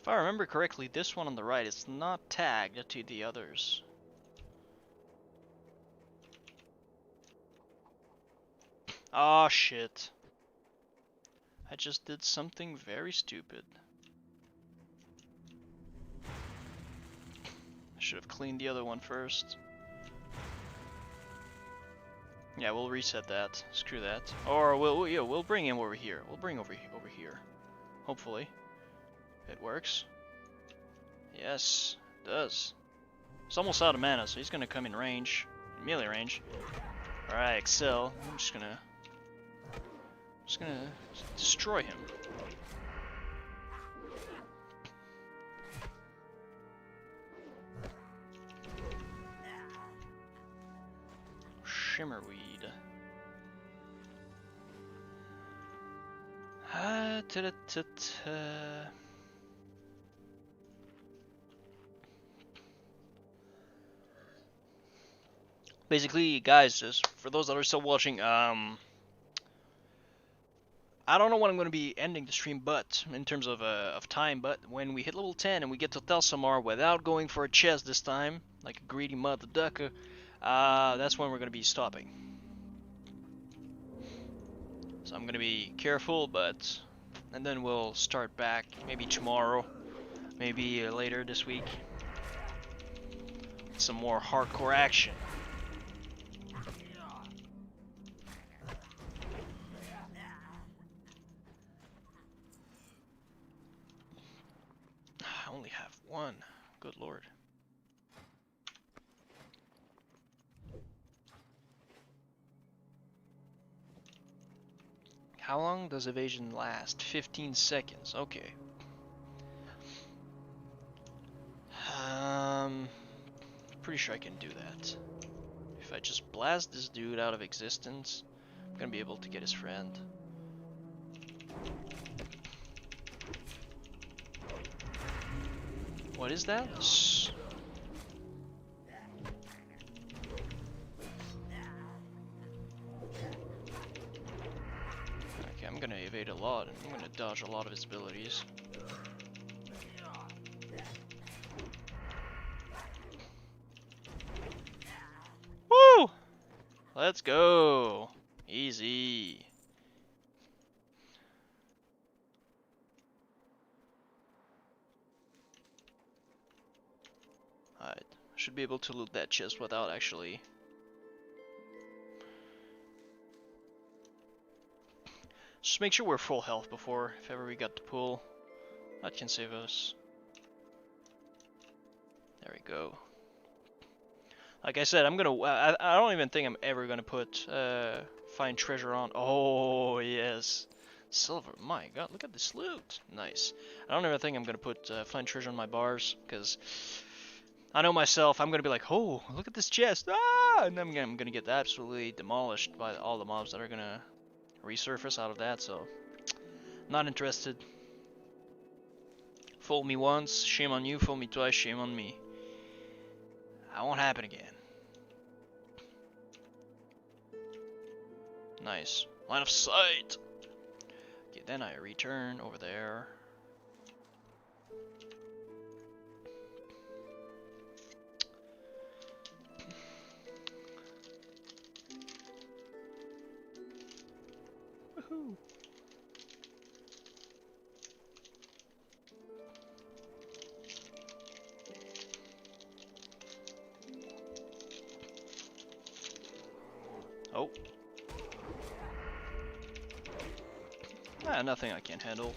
If I remember correctly, this one on the right is not tagged to the others. Ah, shit. I just did something very stupid. I should have cleaned the other one first. Yeah, we'll reset that. Screw that. Or we'll bring him over here. We'll bring over here. Hopefully. It works. Yes, it does. He's almost out of mana, so he's gonna come in range, melee range. Alright, Excel. I'm just gonna destroy him. Shimmerweed. Basically, guys, just for those that are still watching, I don't know when I'm going to be ending the stream, but in terms of time, but when we hit level 10 and we get to Telsomar without going for a chest this time, like a greedy mother ducker, that's when we're going to be stopping. So I'm going to be careful, and then we'll start back maybe tomorrow, maybe later this week. Some more hardcore action. I only have one. Good lord. How long does evasion last? 15 seconds. Okay. pretty sure I can do that. If I just blast this dude out of existence, I'm gonna be able to get his friend. What is that? Okay, I'm gonna evade a lot, and I'm gonna dodge a lot of his abilities. Woo! Let's go! Easy. Alright, should be able to loot that chest without actually... Just make sure we're full health before, if ever we got to pull. That can save us. There we go. Like I said, I'm gonna... I don't even think I'm ever gonna put find treasure on. Oh, yes. Silver. My god, look at this loot. Nice. I don't even think I'm gonna put find treasure on my bars, because I know myself, I'm gonna be like, oh, look at this chest. Ah! And I'm gonna get absolutely demolished by all the mobs that are gonna resurface out of that, so not interested. Fool me once, shame on you. Fool me twice, shame on me. That won't happen again. Nice. Line of sight! Okay, then I return over there. Woohoo! Oh. Ah, nothing I can't handle.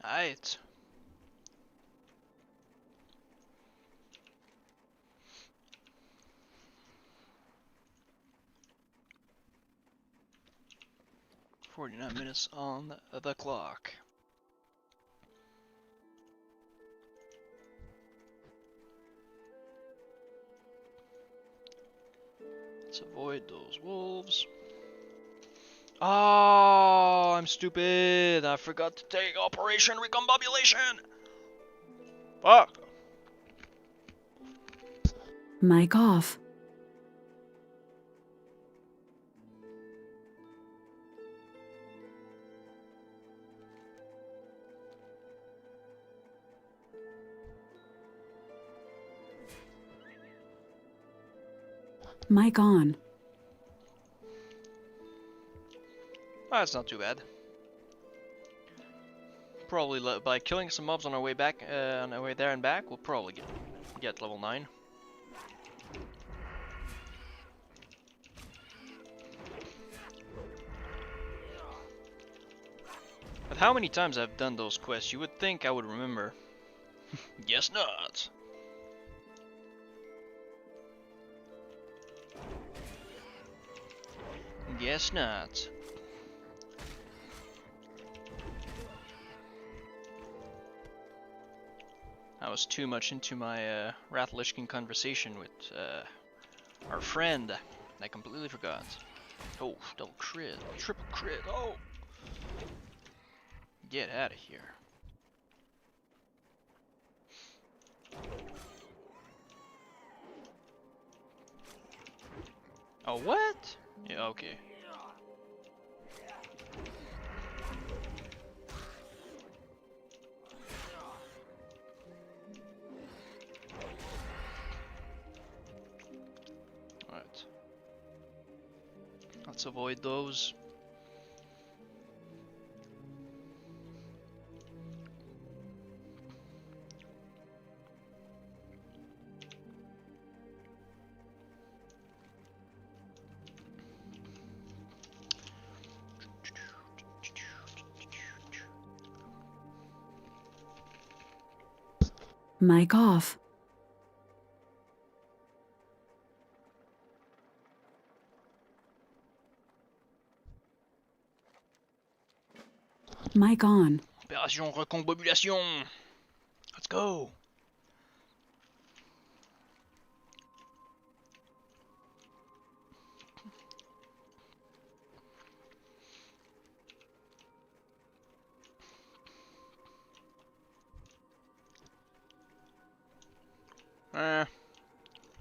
Alright. "49 minutes on the clock." Let's avoid those wolves. Oh, I'm stupid. I forgot to take Operation Recombobulation. Fuck. Mic off. Mic on. That's not too bad. Probably by killing some mobs on our way back, on our way there and back, we'll probably get level 9. But how many times I've done those quests, you would think I would remember. Guess not. Guess not. I was too much into my Rathlishkin conversation with our friend. I completely forgot. Oh, double crit, triple crit, oh! Get out of here. Oh, what? Yeah, okay. Alright. Let's avoid those. Mic off. Mic on. Opération recombobulation. Let's go.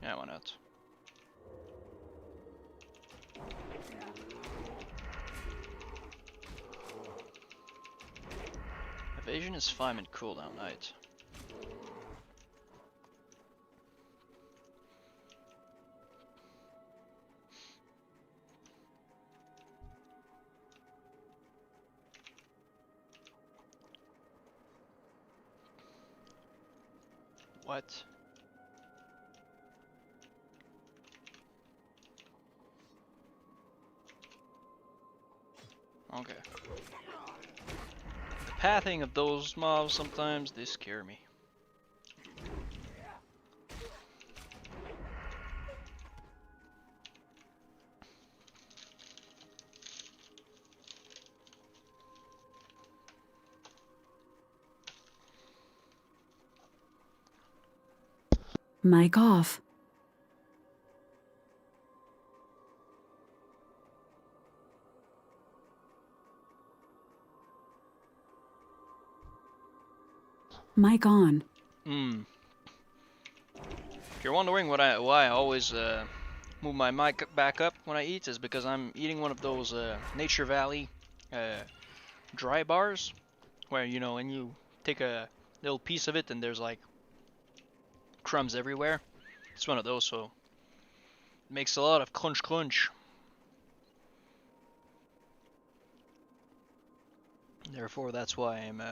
Yeah, why not? Evasion is 5 and cooldown, right? What? Okay. The pathing of those mobs sometimes they scare me. Mic off. Mic on. Hmm. If you're wondering why I always move my mic back up when I eat, is because I'm eating one of those Nature Valley dry bars, where you know, and you take a little piece of it and there's like crumbs everywhere. It's one of those, so it makes a lot of crunch crunch. Therefore, that's why I'm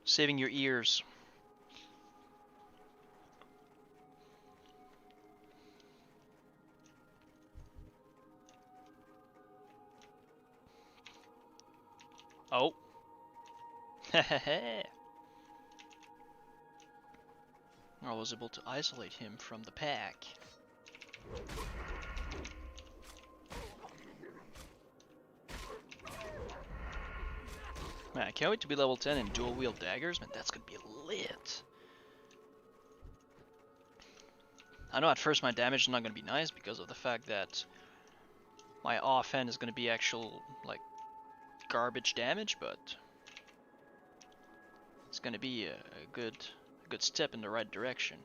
saving your ears. Oh. I was able to isolate him from the pack. Man, I can't wait to be level 10 and dual wield daggers. Man, that's gonna be lit. I know at first my damage is not gonna be nice because of the fact that my offhand is gonna be actual, like, garbage damage, but it's gonna be a good step in the right direction.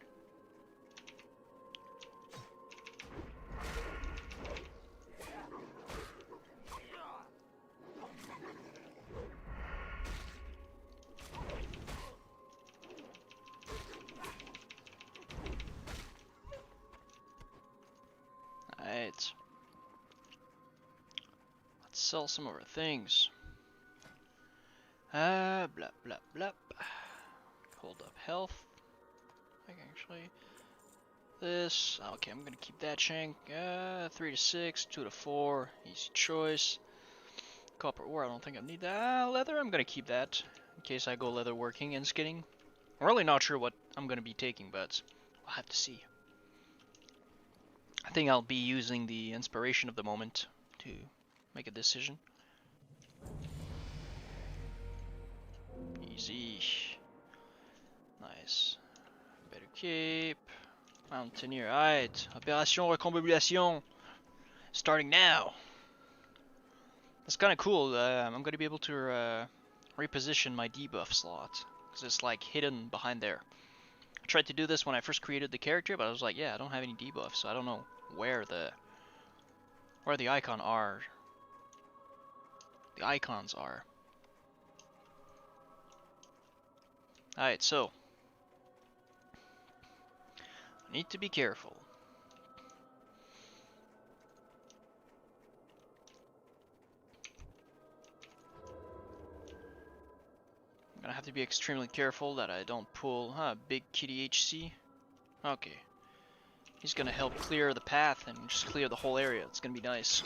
Alright. Let's sell some of our things. Blah blah blah. Hold up health. I can actually. This. Okay, I'm gonna keep that shank. 3 to 6, 2 to 4. Easy choice. Copper ore, I don't think I need that. Leather, I'm gonna keep that in case I go leather working and skinning. I'm really not sure what I'm gonna be taking, but I'll have to see. I think I'll be using the inspiration of the moment to make a decision. Easy. Nice. Better keep. Mountaineer. Alright. Opération recombobulation. Starting now. That's kind of cool. I'm going to be able to reposition my debuff slot. Because it's like hidden behind there. I tried to do this when I first created the character, but I was like, yeah, I don't have any debuffs, so I don't know where the icon are. The icons are. Alright, so I need to be careful. I'm gonna have to be extremely careful that I don't pull big kitty HC. Okay. He's gonna help clear the path and just clear the whole area. It's gonna be nice.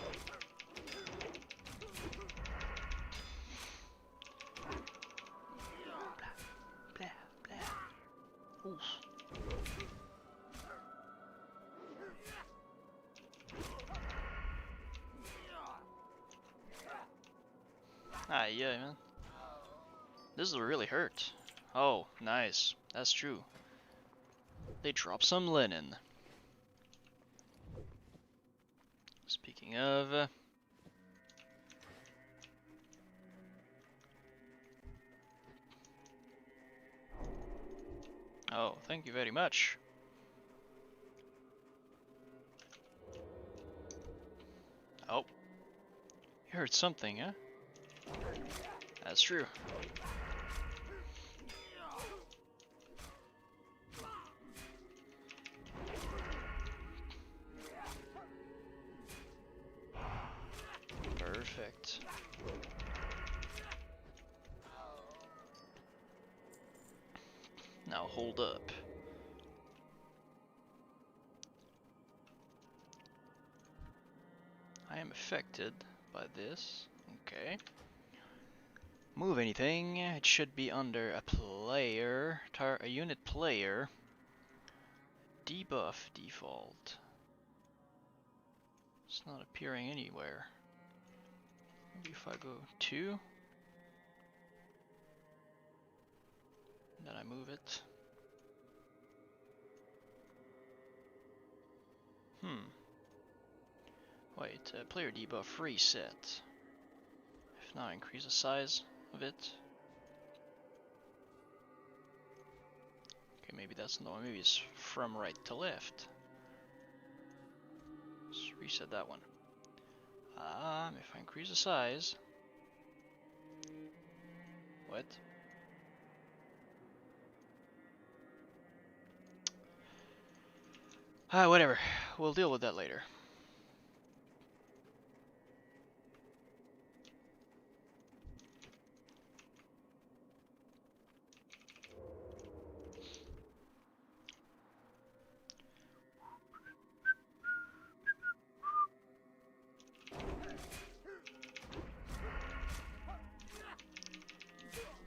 Blah, blah, blah. Oof. Ah, yeah, man. This will really hurt. Oh, nice. That's true. They drop some linen. Speaking of... oh, thank you very much. Oh. You heard something, huh? That's true. Perfect. Now hold up. I am affected by this. Okay. Move anything. It should be under a player, a unit player. Debuff default. It's not appearing anywhere. Maybe if I go 2, then I move it. Wait, player debuff reset. If not, increase the size of it. Okay, maybe that's no. Maybe it's from right to left. Let's reset that one. If I increase the size. What? Whatever. We'll deal with that later.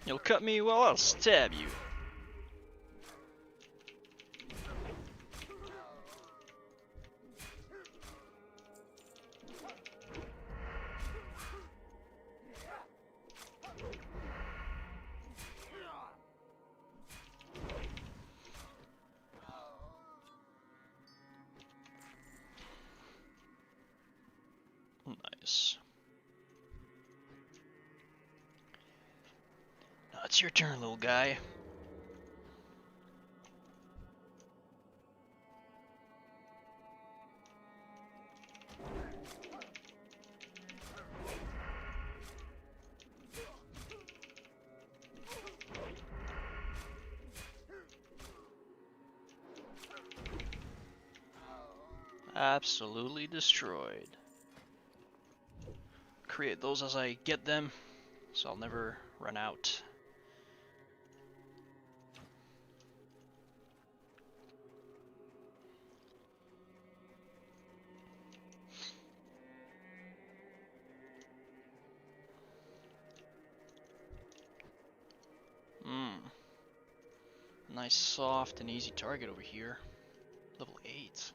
You'll cut me, well, I'll stab you. Nice. Now it's your turn, little guy. Absolutely destroyed. Create those as I get them, so I'll never run out. Nice, soft, and easy target over here. Level 8.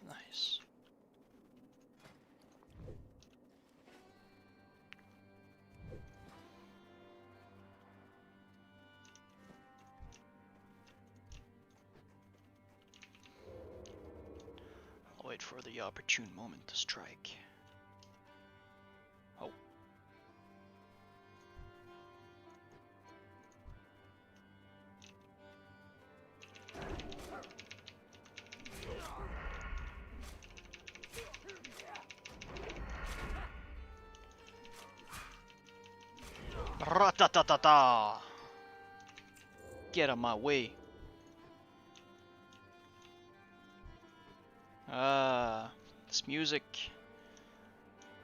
Nice. I'll wait for the opportune moment to strike. Oh. Ra-ta-ta-ta-ta! Get out of my way. This music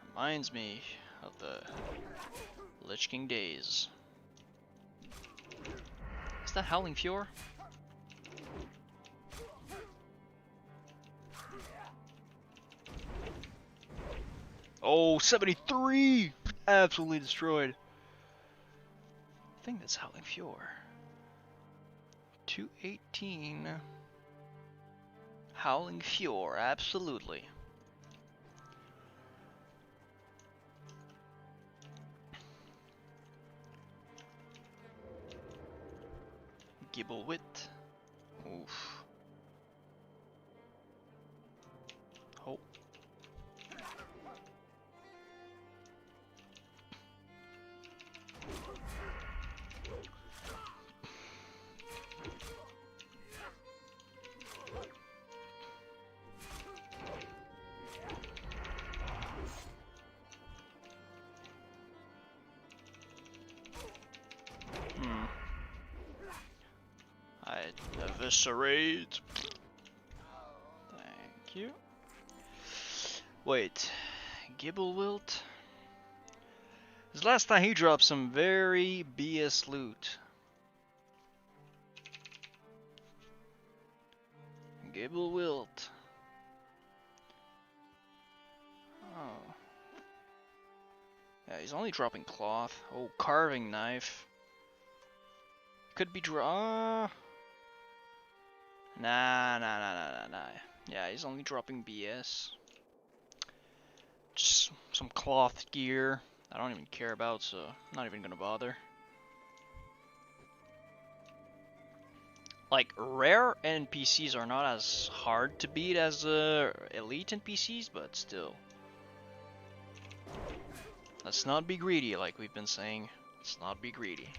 reminds me of the Lich King days. Is that Howling Fjord? Oh, 73! Absolutely destroyed. I think that's Howling Fjord. 218. Howling Fjord, absolutely. Gibblewit. Oof. Oh. I eviscerate. Thank you. Wait, Gibblewilt? Because last time he dropped some very BS loot. Gibblewilt. Oh. Yeah, he's only dropping cloth. Oh, carving knife. Could be Nah. Yeah, he's only dropping BS. Just some cloth gear I don't even care about, so I'm not even gonna bother. Like, rare NPCs are not as hard to beat as elite NPCs, but still. Let's not be greedy, like we've been saying. Let's not be greedy.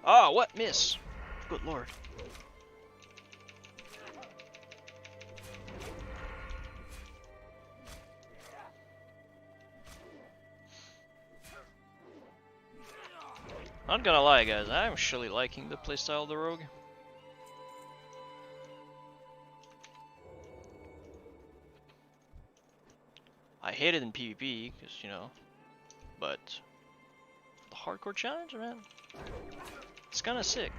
Oh, what? Miss. Good lord. Not gonna lie, guys, I'm actually liking the playstyle of the rogue. I hate it in PvP, because, you know, but the hardcore challenge, man, it's kinda sick.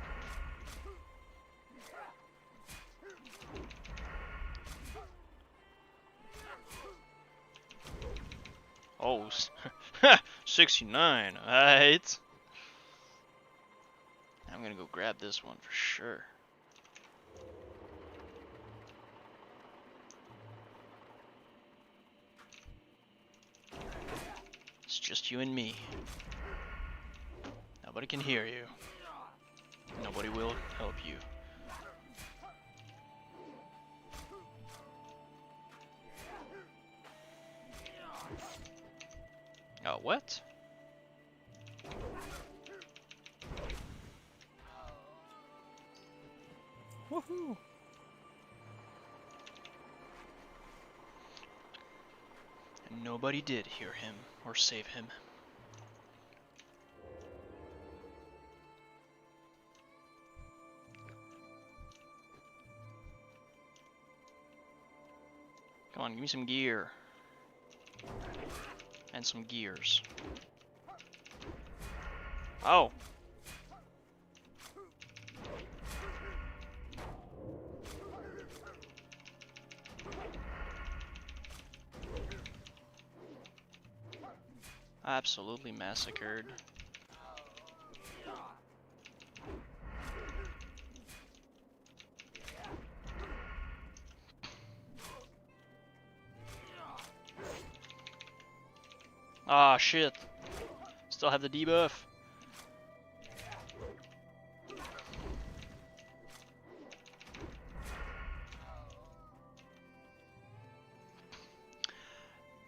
Oh, 69, alright. I'm gonna go grab this one for sure. It's just you and me. Nobody can hear you. Nobody will help you. Oh, what? Woohoo! And nobody did hear him or save him. Come on, give me some gear. And some gears. Oh! Absolutely massacred. Ah, shit. Still have the debuff.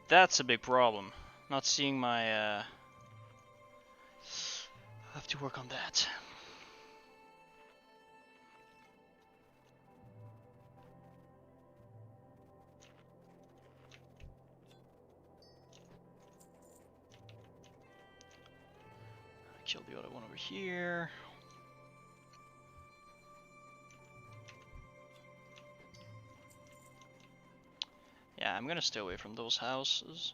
That's a big problem. Not seeing my, I have to work on that. Kill the other one over here. Yeah, I'm gonna stay away from those houses.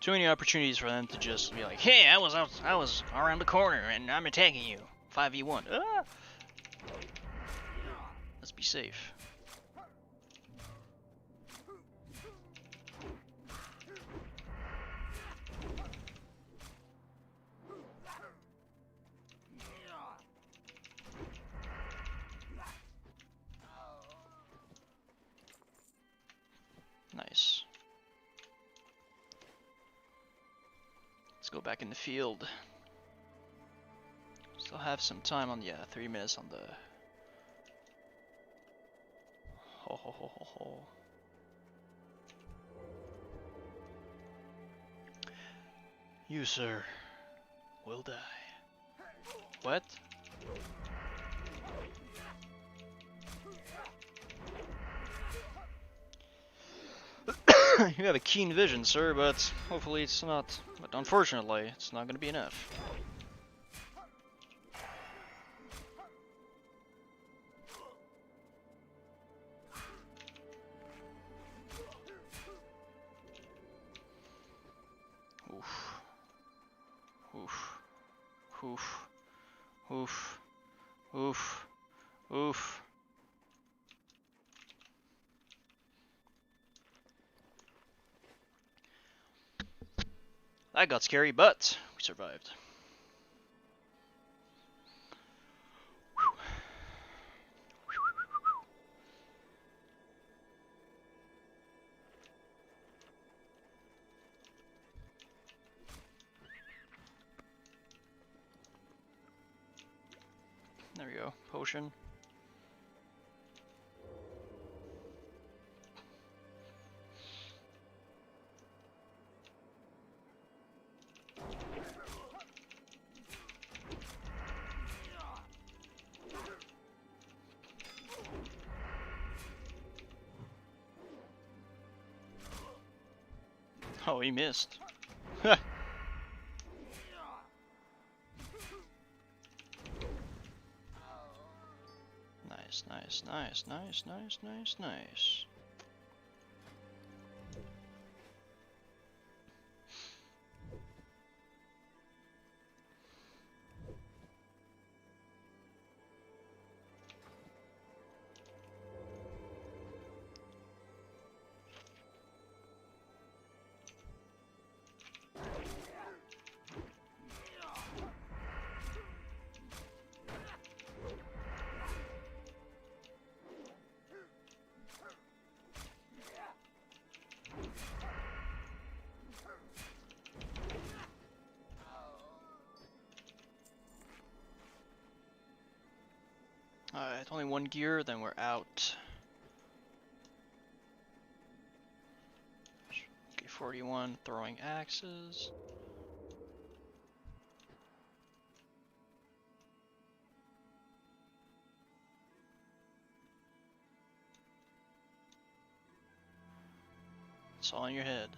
Too many opportunities for them to just be like, "Hey, I was around the corner and I'm attacking you." 5v1. Ah! Let's be safe. Nice. Let's go back in the field. Still have some time on, yeah, 3 minutes on the... Ho ho ho ho ho. You, sir, will die. What? You have a keen vision, sir, but hopefully it's not... But unfortunately, it's not gonna be enough. Oof. Oof. Oof. Oof. Oof. Oof. That got scary, but we survived. There we go. Potion. Oh, he missed. Nice, nice, nice, nice, nice, nice, nice. Alright, only one gear, then we're out. Okay, 41, throwing axes. It's all in your head.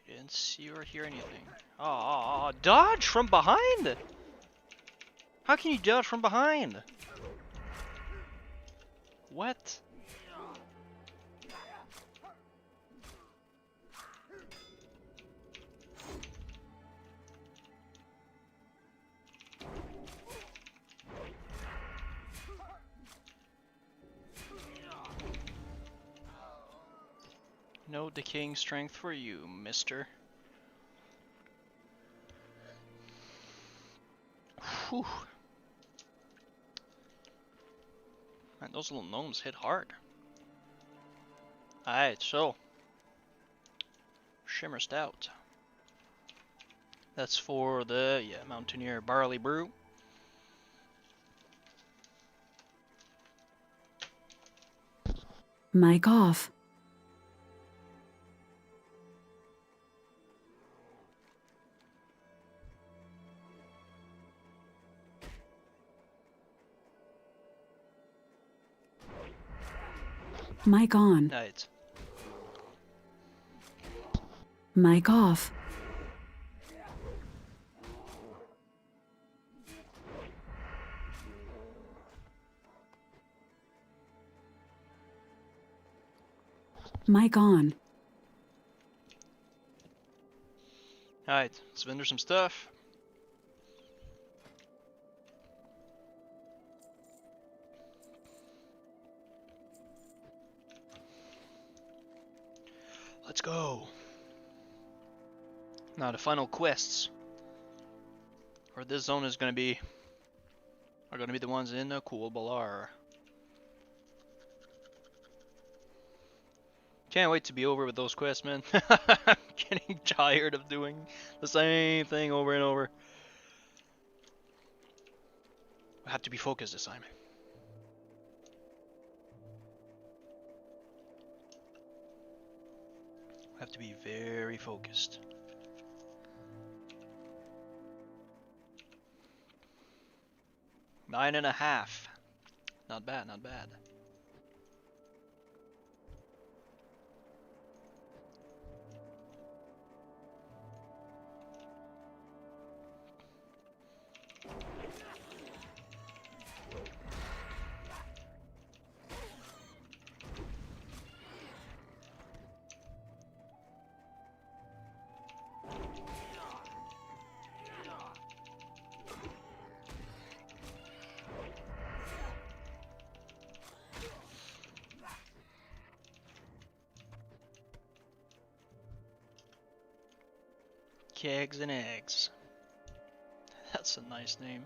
You didn't see or hear anything. Oh, dodge from behind! How can you dodge from behind? What? No decaying strength for you, mister. Whew. Man, those little gnomes hit hard. Alright, so. Shimmer Stout. That's for the, yeah, Mountaineer Barley Brew. Mic off. Mic on. Right. Mic off. Mic on. Alright, let's vendor some stuff. Let's go. Now the final quests for this zone is gonna be the ones in the Cool Balar. Can't wait to be over with those quests, man. I'm getting tired of doing the same thing over and over. I have to be focused this time. I have to be very focused. Nine and a half. Not bad, not bad. Kegs and eggs. That's a nice name.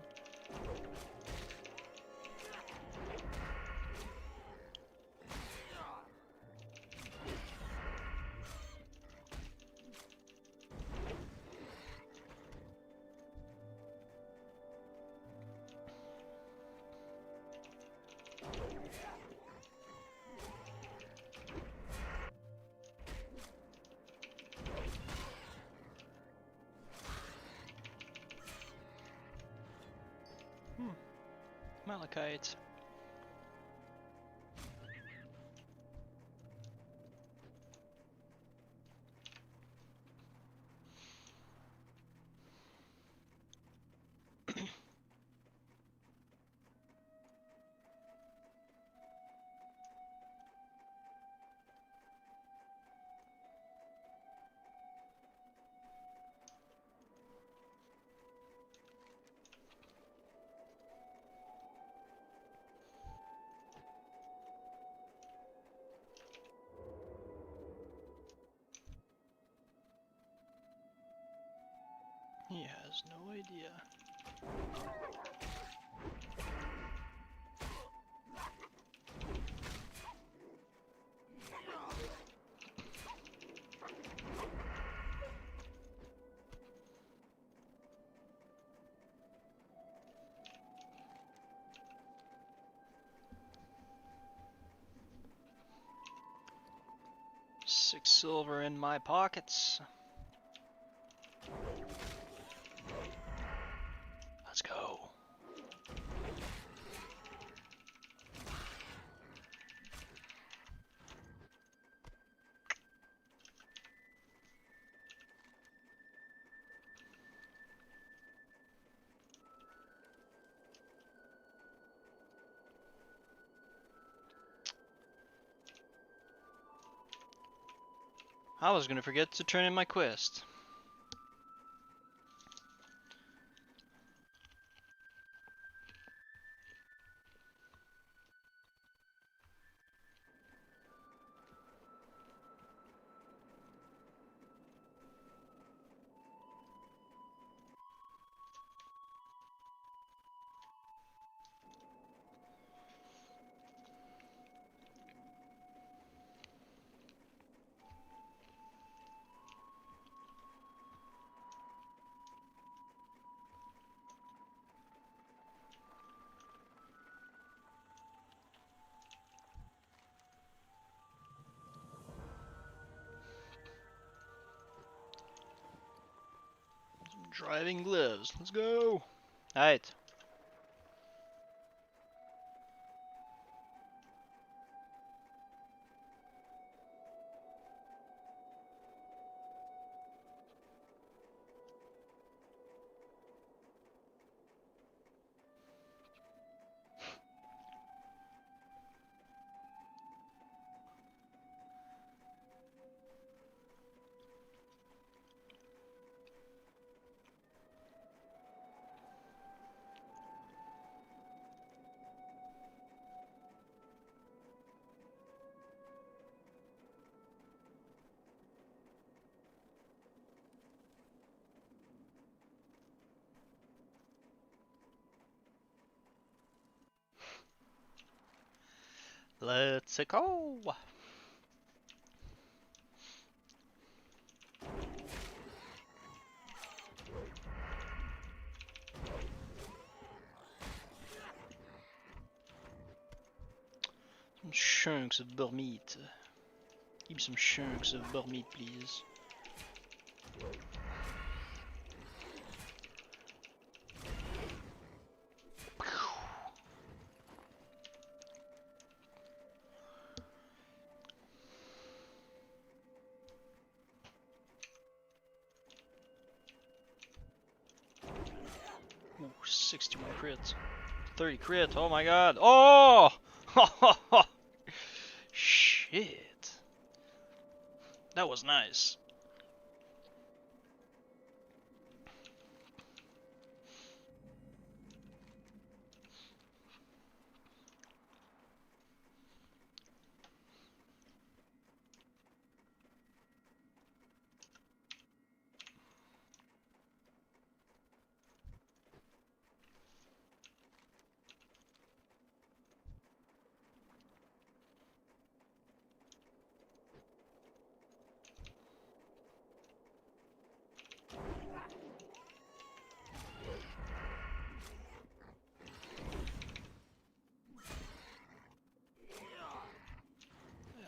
Malachite. He has no idea. Six silver in my pockets. Let's go. I was gonna forget to turn in my quest. Driving gloves. Let's go. Alright. Let's go. Some chunks of beurre meat. Give me some chunks of beurre meat, please. Ooh, 61 crits. 30 crit, oh my god. Oh! Shit. That was nice.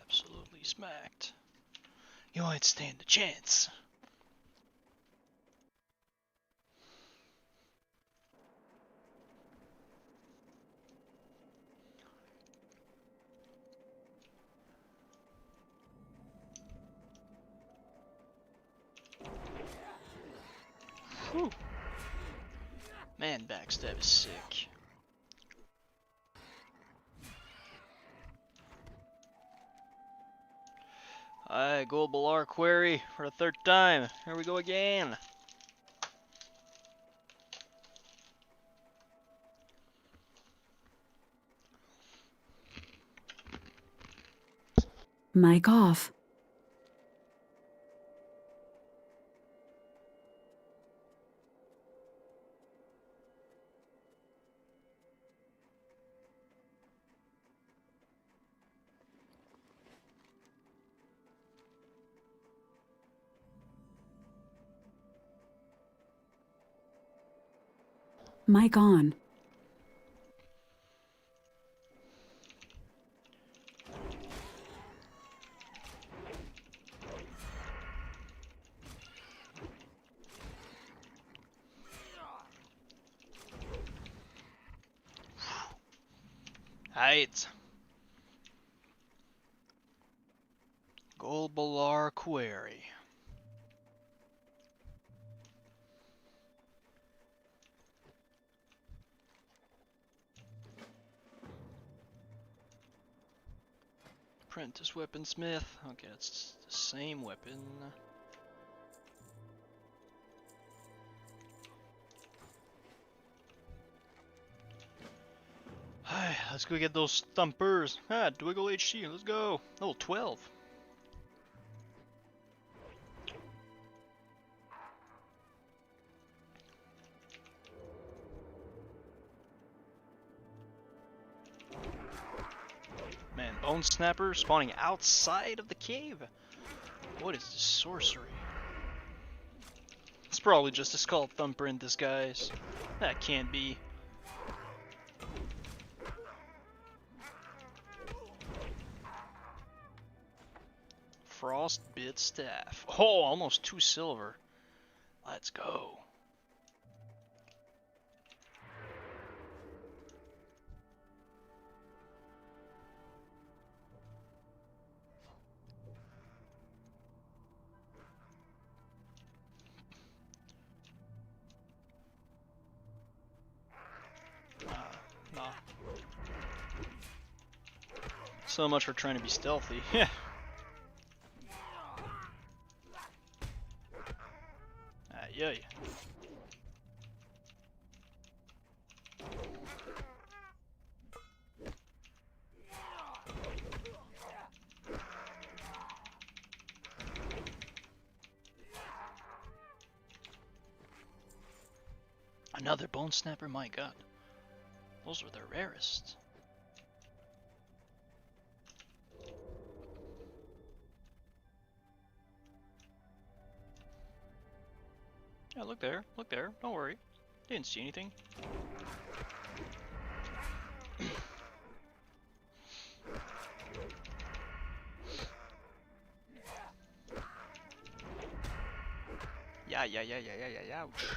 Absolutely smacked. You ain't stand a chance. Whew. Man, backstab is sick. Alright, global R query for the third time. Here we go again. Mic off. Mic on. Height. Global R query. Apprentice weaponsmith. Okay, it's the same weapon. Hi, let's go get those thumpers. Ah, Dwiggle HC, let's go. Level 12. Man, Bone Snapper spawning outside of the cave. What is this sorcery? It's probably just a Skull Thumper in disguise. That can't be. Frostbit Staff. Oh, almost 2 silver. Let's go. So much for trying to be stealthy. Yeah. Yay. Another bone snapper, my god. Those were the rarest. Yeah, look there, don't worry. Didn't see anything. Yeah, ouch.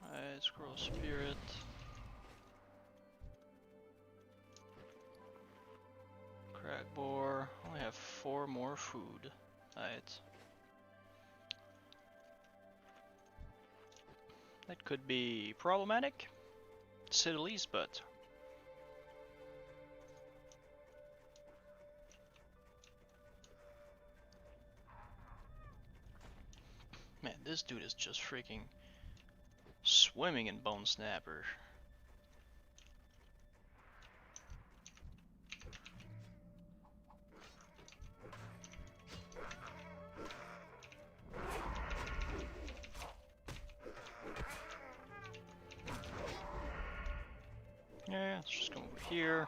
Alright, scroll spirit. Crack boar. Only have 4 more food. Alright. That could be problematic, to say the least, but man, this dude is just freaking swimming in bone snapper. Yeah, let's just come over here.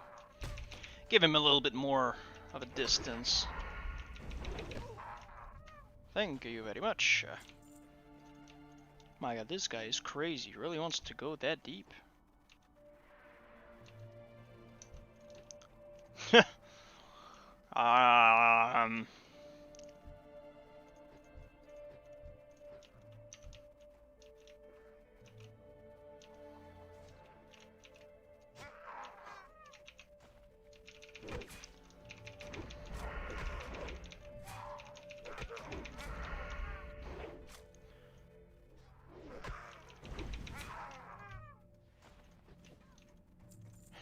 Give him a little bit more of a distance. Thank you very much. My god, this guy is crazy. He really wants to go that deep. um...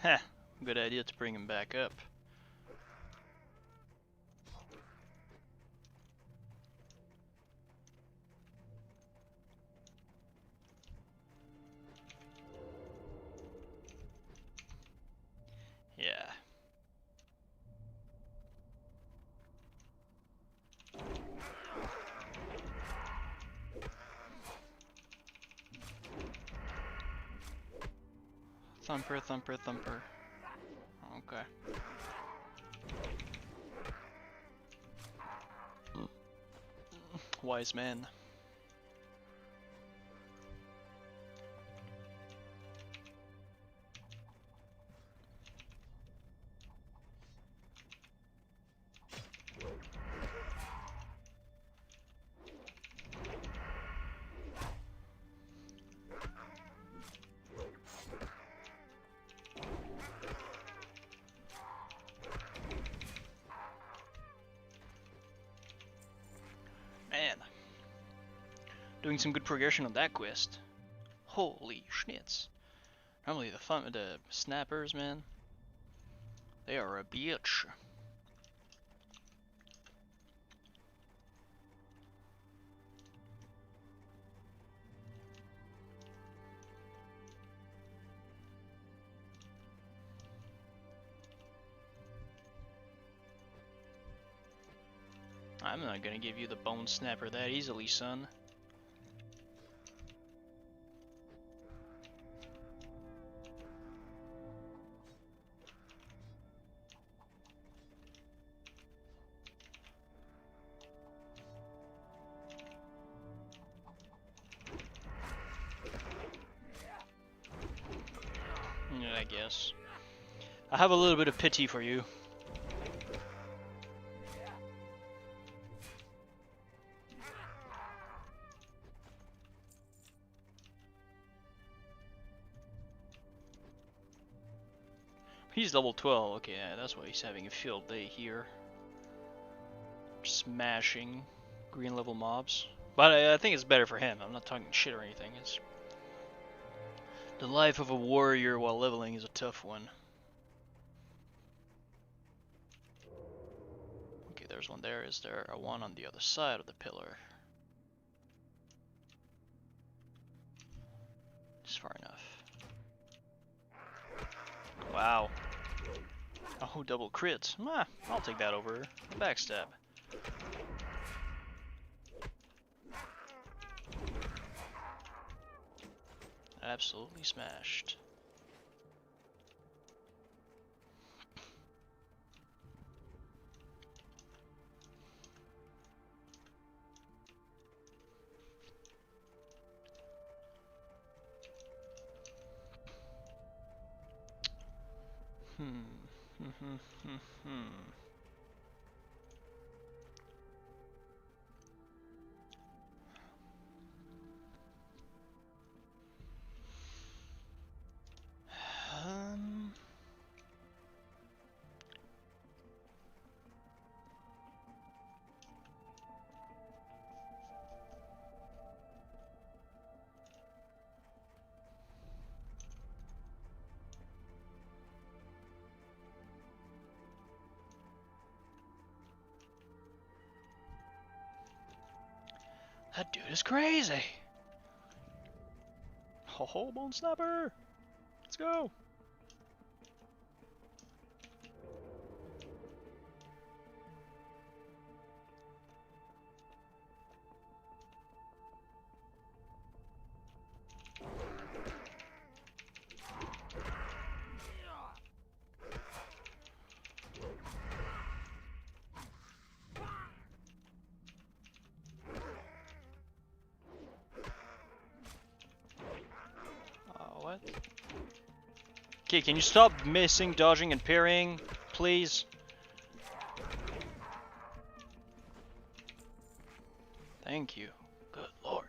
Heh, good idea to bring him back up. Yeah. Thumper, thumper, thumper. Okay. Wise man. Man. Doing some good progression on that quest. Holy schnitz. Normally the snappers, man, they are a bitch. I'm not gonna give you the bone snapper that easily, son. Yeah, I guess. I have a little bit of pity for you. He's level 12, okay, yeah, that's why he's having a field day here. Smashing. green level mobs. But I think it's better for him. I'm not talking shit or anything. It's the life of a warrior while leveling is a tough one. Okay, there's one there. Is there a one on the other side of the pillar? Just far enough. Wow. Oh, double crits. I'll take that over a backstab. Absolutely smashed. Um, that dude is crazy. Ho ho, bone snapper. Let's go. What? Okay, can you stop missing, dodging, and parrying, please? Thank you. Good lord.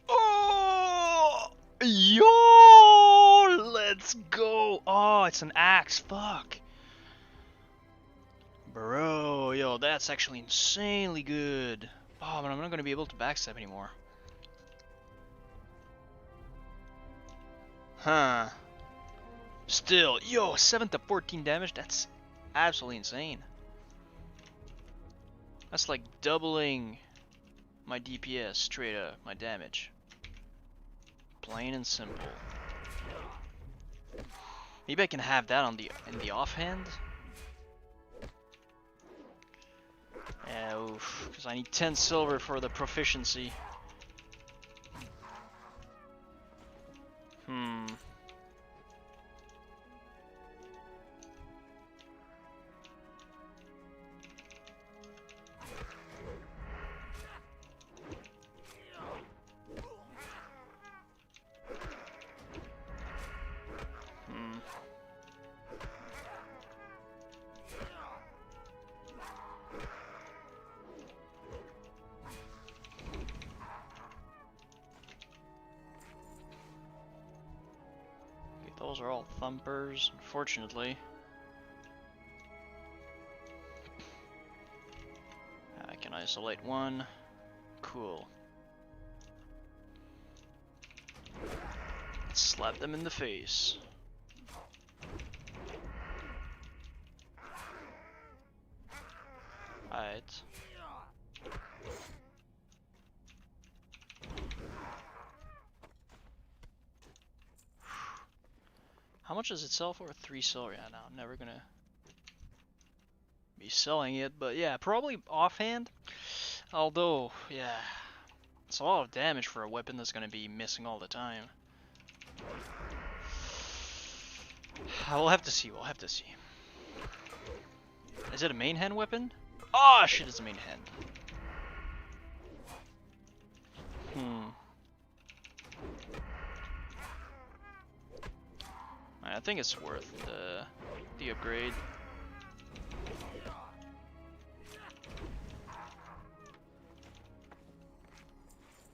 Oh! Yo! Let's go! Oh, it's an axe. Fuck. Bro, yo, that's actually insanely good. Oh, but I'm not gonna be able to backstab anymore. Huh. Still, yo, 7 to 14 damage, that's absolutely insane. That's like doubling my DPS straight up, my damage. Plain and simple. Maybe I can have that on in the offhand. Yeah, oof, because I need 10 silver for the proficiency. Hmm. Those are all thumpers, unfortunately. I can isolate one. Cool. Let's slap them in the face. Alright. How much does it sell for? 3 silver. Yeah, no, I'm never gonna be selling it, but yeah, probably offhand. Although, yeah, It's a lot of damage for a weapon that's gonna be missing all the time. We'll have to see, we'll have to see. Is it a main hand weapon? Oh shit, it's a main hand. I think it's worth the upgrade.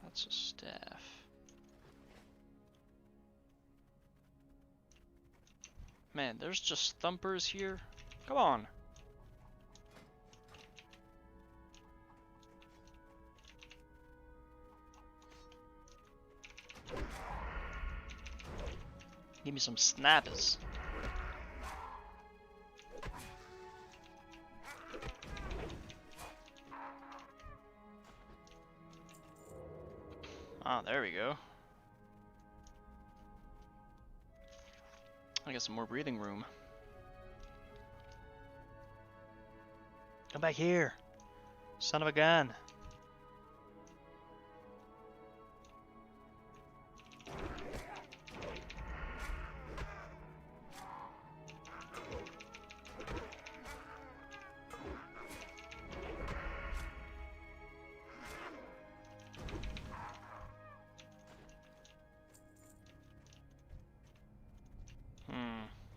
That's a staff. Man, there's just thumpers here. Come on. Give me some snappers. Ah, there we go. I got some more breathing room. Come back here, son of a gun.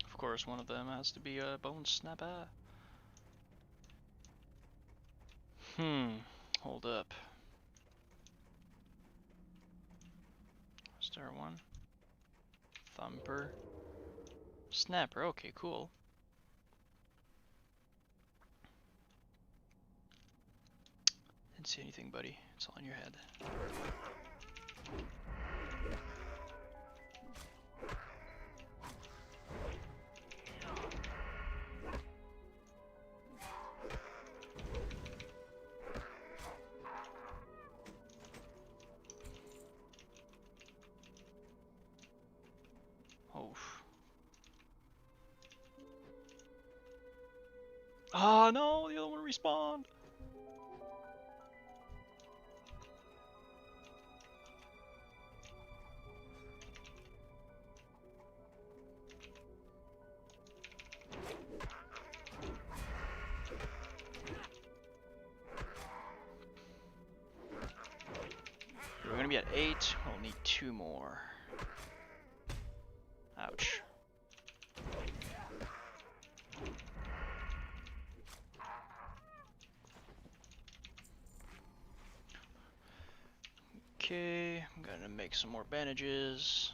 Of course, one of them has to be a bone snapper. Hold up. Is there one? Thumper. Snapper, okay, cool. Didn't see anything, buddy. It's all in your head. Oh no, the other one respawned. We're gonna be at 8. We'll need 2 more. Ouch. Okay, I'm gonna make some more bandages.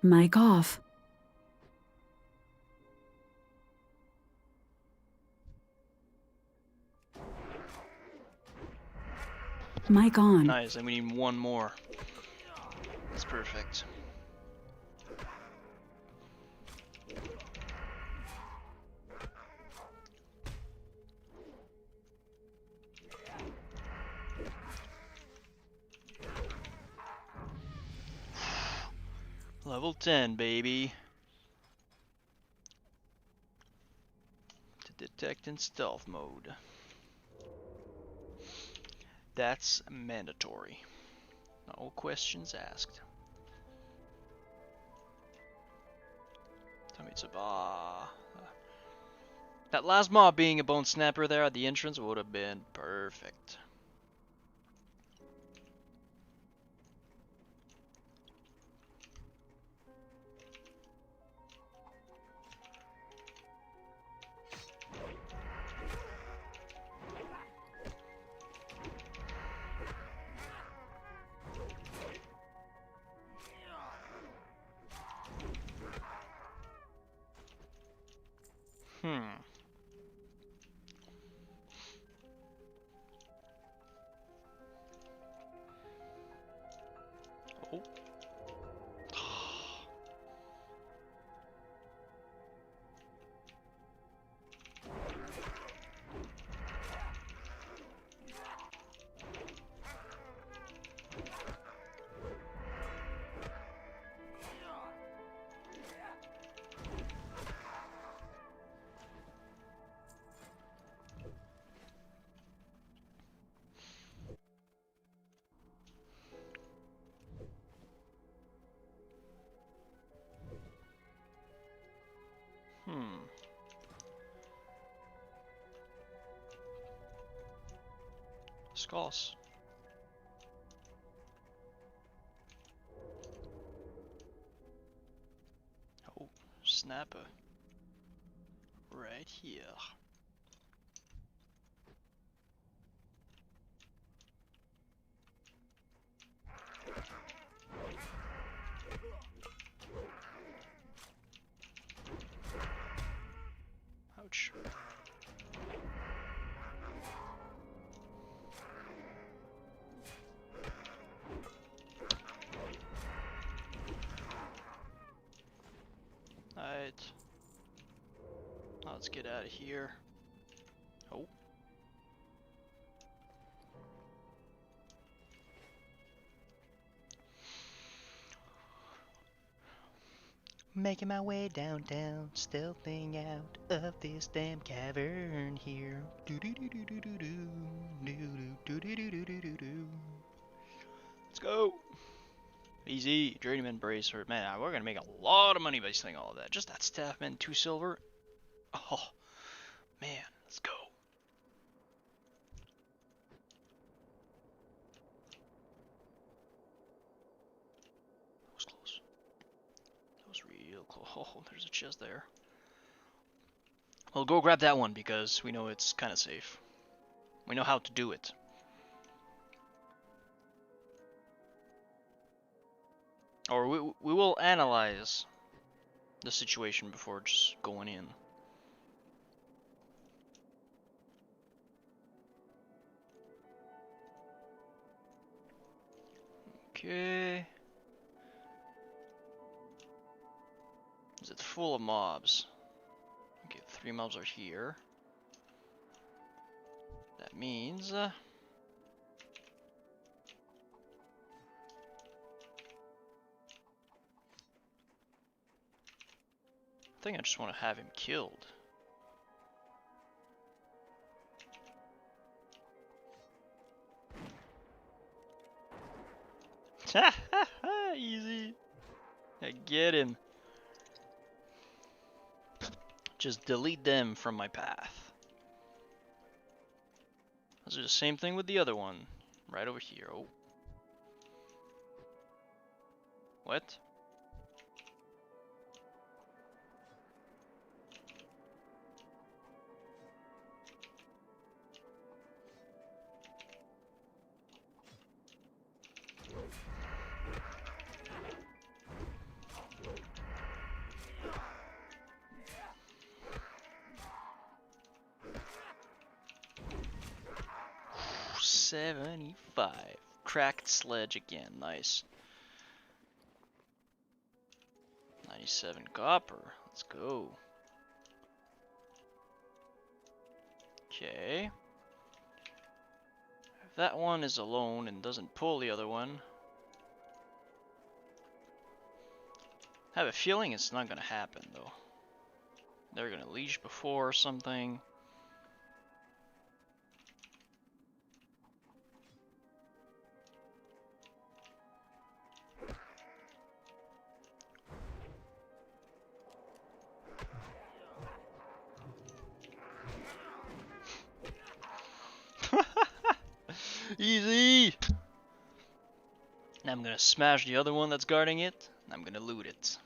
Mic off. Mic on. Nice, and we need 1 more. That's perfect. Level 10, baby. To detect in stealth mode. That's mandatory. No questions asked. Tell me it's a that last mob being a bone snapper there at the entrance would have been perfect. Oh. Hmm. Skulls. Oh, snapper. Right here. Ouch. Alright. Let's get out of here. Oh. Making my way downtown, stealthing out of this damn cavern here. Let's go. Easy, journeyman bracer. Man, we're gonna make a lot of money by selling all of that. Just that staff, man, 2 silver. Oh, man, let's go. That was close. That was real close. Oh, there's a chest there. Well, go grab that one because we know it's kind of safe. We know how to do it. Or we will analyze the situation before just going in. Okay. Is it full of mobs? Okay, 3 mobs are here. That means I think I just want to have him killed. Easy. I get him. Just delete them from my path. Let's do the same thing with the other one. Right over here. Oh. What? Ooh, 75. Cracked sledge again. Nice. 97 copper. Let's go. Okay. If that one is alone and doesn't pull the other one, I have a feeling it's not gonna happen though. They're gonna leash before or something. Easy! Now I'm gonna smash the other one that's guarding it, and I'm gonna loot it.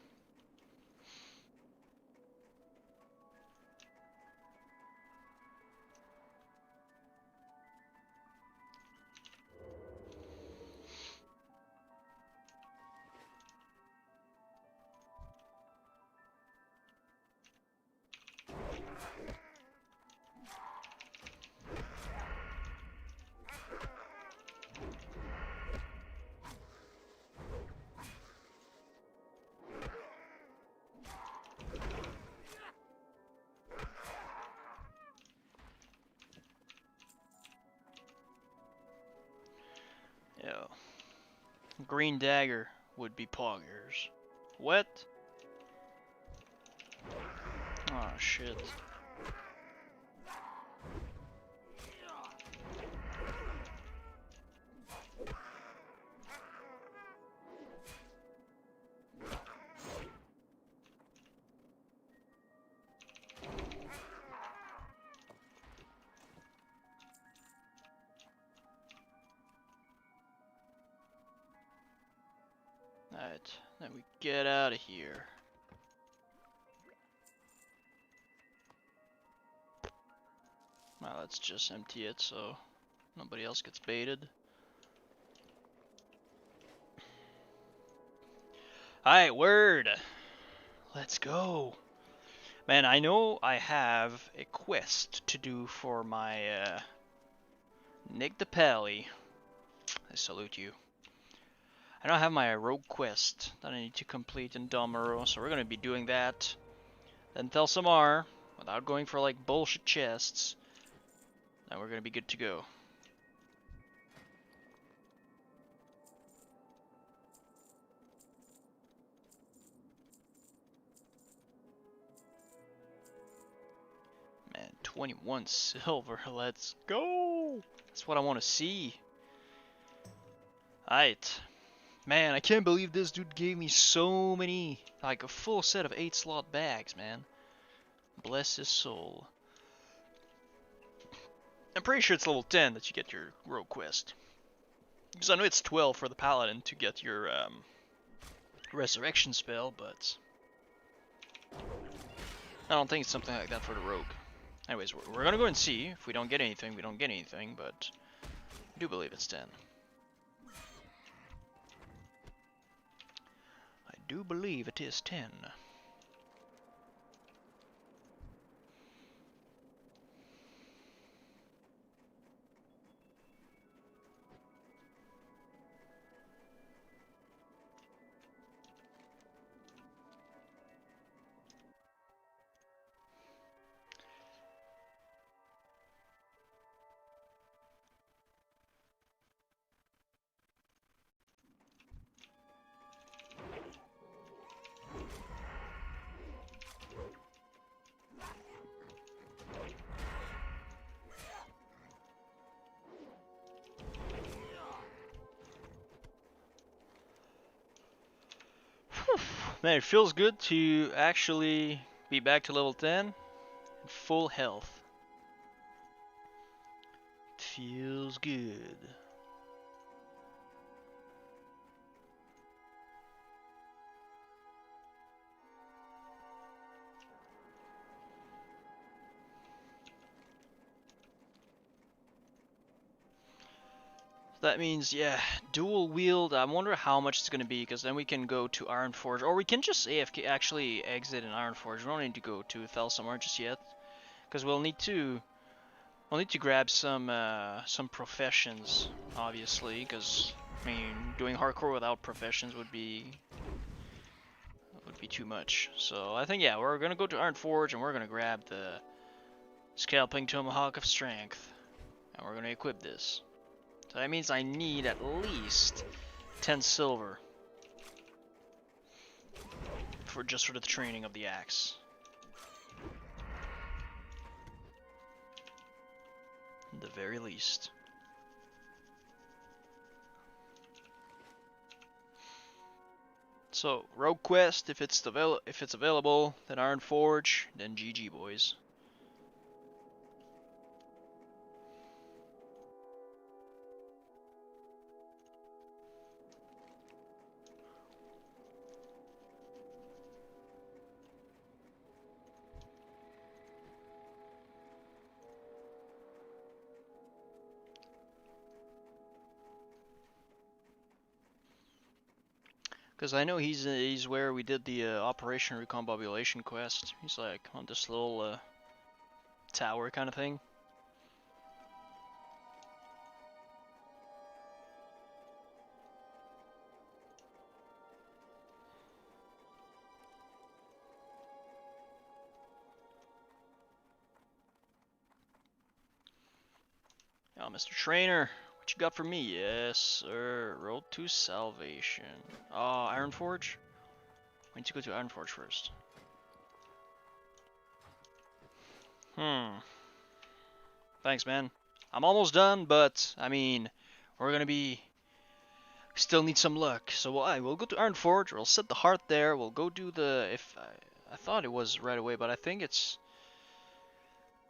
Yo. Green dagger would be poggers. What? Oh shit. Alright, then we get out of here. Well, let's just empty it so nobody else gets baited. Alright, word! Let's go! Man, I know I have a quest to do for my, Nick the Pally. I salute you. I don't have my rogue quest that I need to complete in Domero, so we're gonna be doing that. Then Thelsamar, without going for like bullshit chests. Then we're gonna be good to go. Man, 21 silver, let's go! That's what I want to see. Alright. Man, I can't believe this dude gave me so many, like a full set of 8 slot bags, man. Bless his soul. I'm pretty sure it's level 10 that you get your rogue quest. Because I know it's 12 for the paladin to get your resurrection spell, but I don't think it's something like that for the rogue. Anyways, we're gonna go and see. If we don't get anything, we don't get anything, but I do believe it's 10. I do believe it is 10. Man, it feels good to actually be back to level 10 and full health. It feels good. That means, yeah, dual wield. I wonder how much it's going to be, because then we can go to Ironforge. Or we can just AFK, actually exit in Ironforge. We don't need to go to Thelsamar just yet. Because we'll need to grab some professions, obviously. Because, I mean, doing hardcore without professions would be too much. So I think, yeah, we're going to go to Ironforge, and we're going to grab the Scalping Tomahawk of Strength. And we're going to equip this. So that means I need at least 10 silver for just for the training of the axe. At the very least. So rogue quest, if it's available, then Ironforge, then GG boys. Because I know he's where we did the Operation Recombobulation quest. He's like on this little tower kind of thing. Oh, Mr. Trainer, what you got for me? Yes, sir. Road to Salvation. Oh, Ironforge? We need to go to Ironforge first. Thanks, man. I'm almost done, but, I mean, we're gonna be... Still need some luck. So we'll go to Ironforge, we'll set the heart there, we'll go do the... I thought it was right away, but I think it's...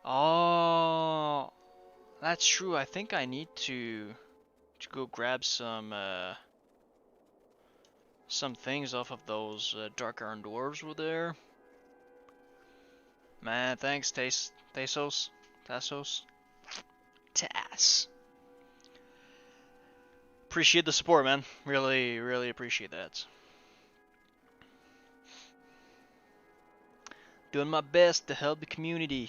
Oh... That's true. I think I need to go grab some some things off of those dark iron dwarves were there. Man, thanks, Tassos. Tass. Appreciate the support, man. Really, really appreciate that. Doing my best to help the community.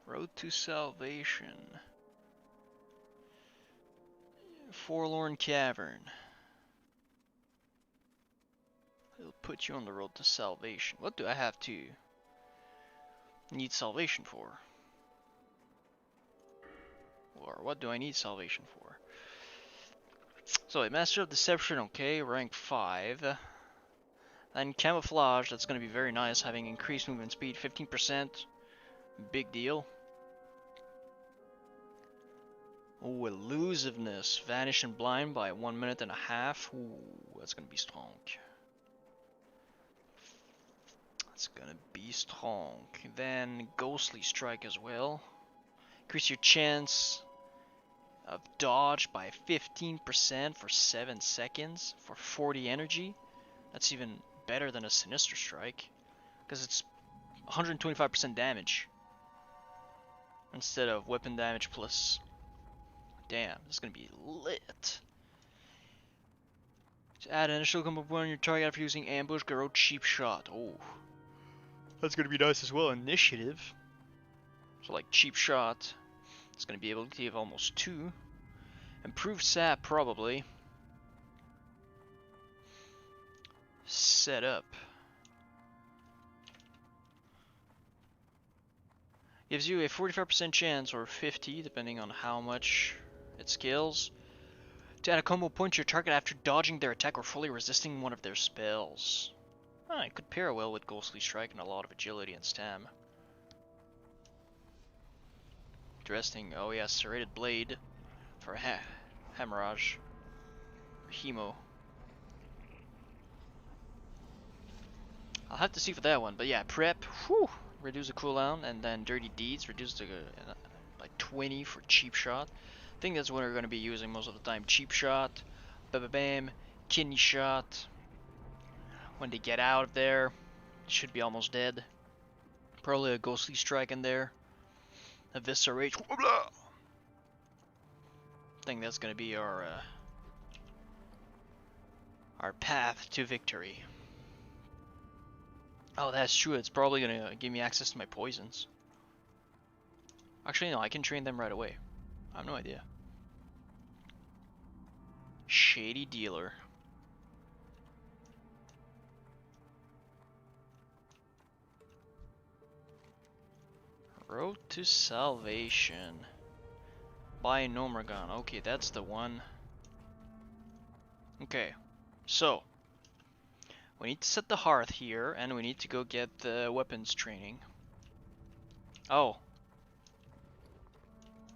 Road to Salvation. Forlorn Cavern. It'll put you on the road to salvation. What do I have to need salvation for? Or what do I need salvation for? So, Master of Deception, okay, rank 5. Then Camouflage, that's going to be very nice, having increased movement speed, 15%. Big deal. Oh, Elusiveness, Vanish and Blind by 1.5 minutes. Ooh, that's going to be strong. That's gonna be strong. Then Ghostly Strike as well. Increase your chance of dodge by 15% for 7 seconds for 40 energy. That's even better than a Sinister Strike, because it's 125% damage instead of weapon damage plus. Damn, this is gonna be lit. To add an initial combo point on your target after using ambush, Garrote Cheap Shot. Oh. That's gonna be nice as well. Initiative. So like Cheap Shot. It's gonna be able to give almost 2. Improved sap probably. Set up. Gives you a 45% chance, or 50 depending on how much it scales, to add a combo point to your target after dodging their attack or fully resisting one of their spells. It could pair well with Ghostly Strike and a lot of agility and stam. Interesting. Oh yeah, Serrated Blade for Hemorrhage. Hemo. I'll have to see for that one, but yeah, Prep, whew, reduce the cooldown, and then Dirty Deeds, reduce the like 20 for Cheap Shot. I think that's what we're going to be using most of the time. Cheap Shot, Bam, Kidney Shot. When they get out of there, should be almost dead. Probably a Ghostly Strike in there. Eviscerate. I think that's gonna be our path to victory. Oh, that's true. It's probably gonna give me access to my poisons. Actually, no. I can train them right away. I have no idea. Shady Dealer. Road to Salvation by Nomergon. Okay, that's the one. Okay, so we need to set the hearth here, and we need to go get the weapons training. Oh,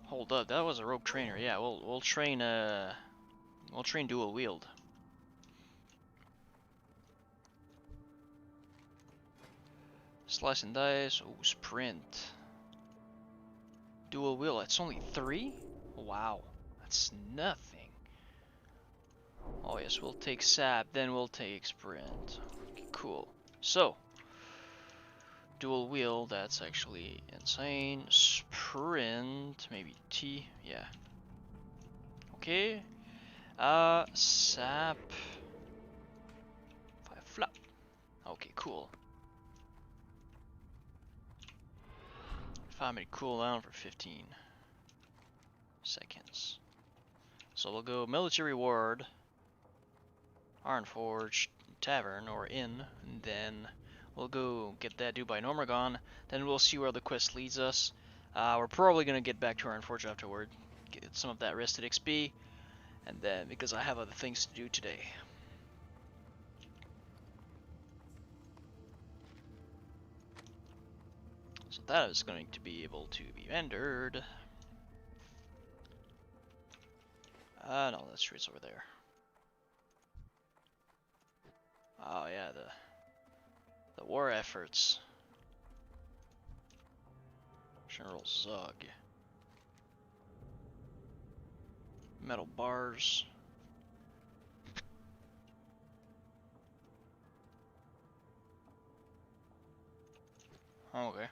hold up, that was a rogue trainer. Yeah, we'll train dual wield. Slice and dice. Oh, sprint. Dual wheel, it's only 3? Wow, that's nothing. Oh yes, we'll take sap, then we'll take sprint. Okay, cool. So, dual wheel, that's actually insane. Sprint, maybe T, yeah. Okay. Sap. 5 flop. Okay, cool. 5-minute cooldown for 15 seconds. So we'll go Military Ward, Ironforge, Tavern, or Inn, and then we'll go get that dude by Nomergon. Then we'll see where the quest leads us. We're probably gonna get back to Ironforge afterward, get some of that rested XP, and then because I have other things to do today. So that is going to be able to be rendered. No, that street's over there. Oh yeah, the war efforts. General Zug. Metal bars. Okay.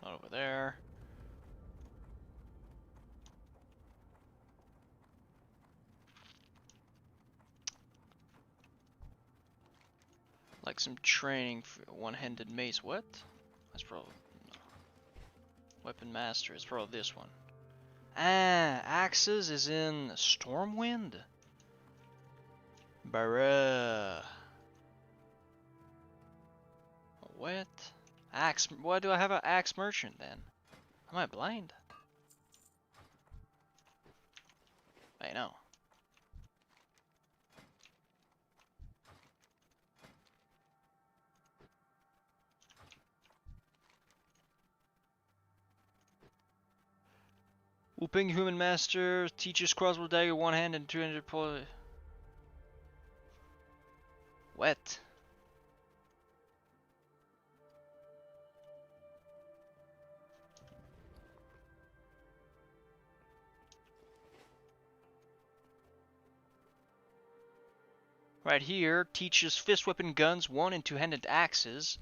Not over there. Like some training for one-handed mace. What? That's probably no. Weapon master. It's probably this one. Ah, axes is in Stormwind. Bruh. What? Axe. Why do I have an axe merchant then? Am I blind? I know. Whooping Human Master teaches crossbow dagger one hand and 200 pull. What? Right here teaches fist weapon guns one and two-handed axes.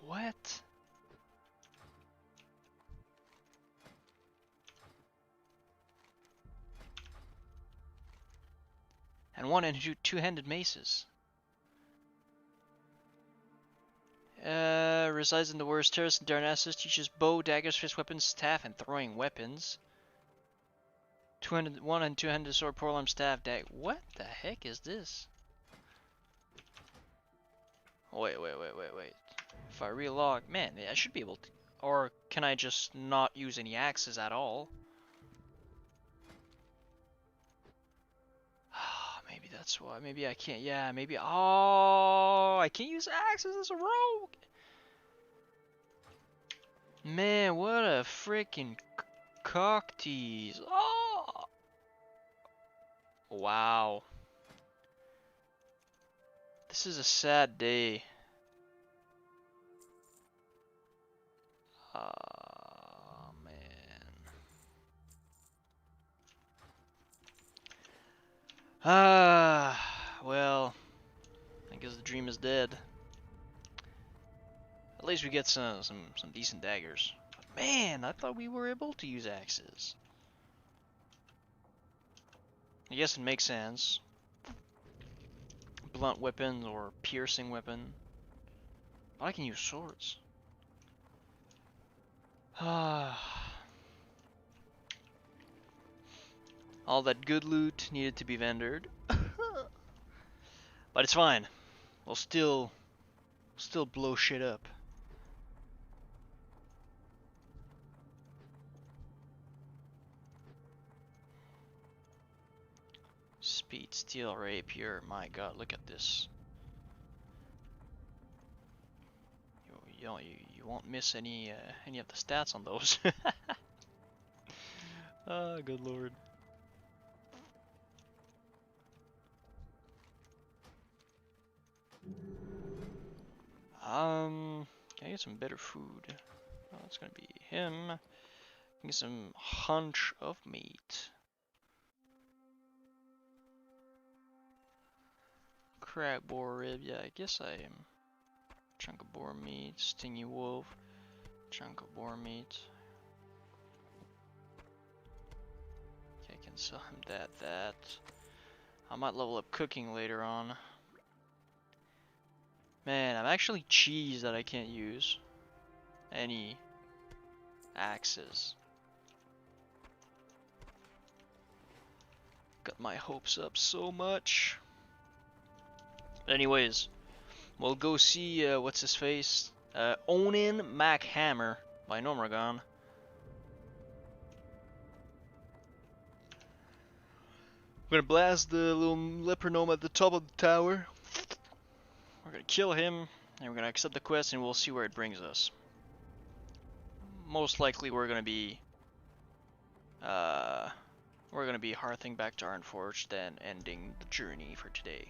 What? And one and two-handed maces. Resides in the worst terrace in Darnassus, teaches bow, daggers, fist weapons, staff, and throwing weapons. One and two-handed sword, polearm, staff, dag. What the heck is this? Wait. If I relog, man, I should be able to. Or can I just not use any axes at all? Maybe that's why. Maybe I can't. Yeah, maybe. Oh, I can't use axes as a rogue. Man, what a freaking cock tease. Oh! Wow. This is a sad day. Oh, man. Well, I guess the dream is dead. At least we get some decent daggers. But man, I thought we were able to use axes. I guess it makes sense. Blunt weapon or piercing weapon. But I can use swords. All that good loot needed to be vendored. But it's fine. We'll still blow shit up. Speed, steel, rapier. My God, look at this. You won't miss any of the stats on those. Oh, good lord. Can I get some better food? Oh, it's gonna be him. Get some hunch of meat. Crab boar rib. Yeah, I guess I am. Chunk of boar meat. Stingy wolf. Chunk of boar meat. Okay, I can sell him that. I might level up cooking later on. Man, I'm actually cheesed that I can't use any axes. Got my hopes up so much. Anyways, we'll go see what's his face, Onin Mac Hammer by Nomragon. We're gonna blast the little leper gnome at the top of the tower. We're gonna kill him, and we're gonna accept the quest, and we'll see where it brings us. Most likely, we're gonna be We're gonna be hearthing back to Ironforge, then ending the journey for today.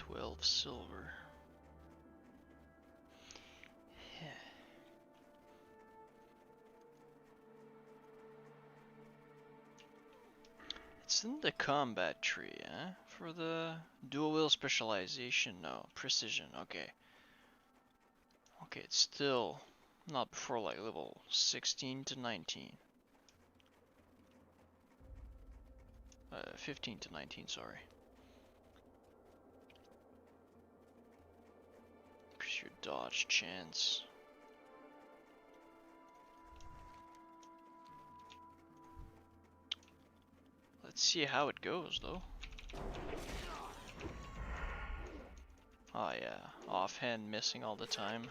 $12 silver. It's in the combat tree, eh? For the dual wheel specialization, no. Precision, okay. Okay, it's still not before like level 16 to 19. 15 to 19, sorry. Increase your dodge chance. Let's see how it goes, though. Oh yeah, offhand missing all the time.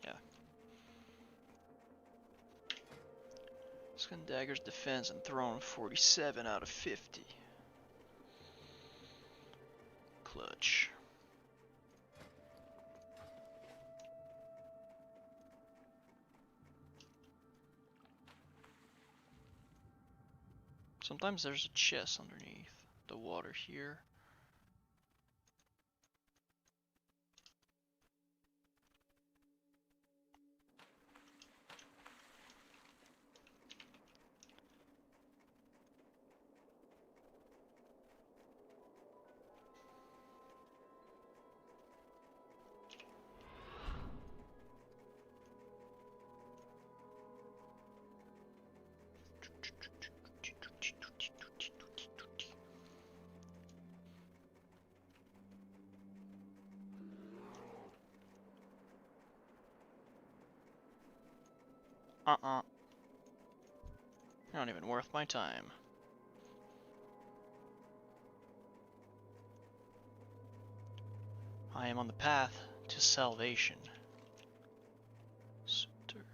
Yeah. Skin Dagger's defense and thrown 47 out of 50. Clutch. Sometimes there's a chest underneath the water here. Not even worth my time. I am on the path to salvation. Subterfuge.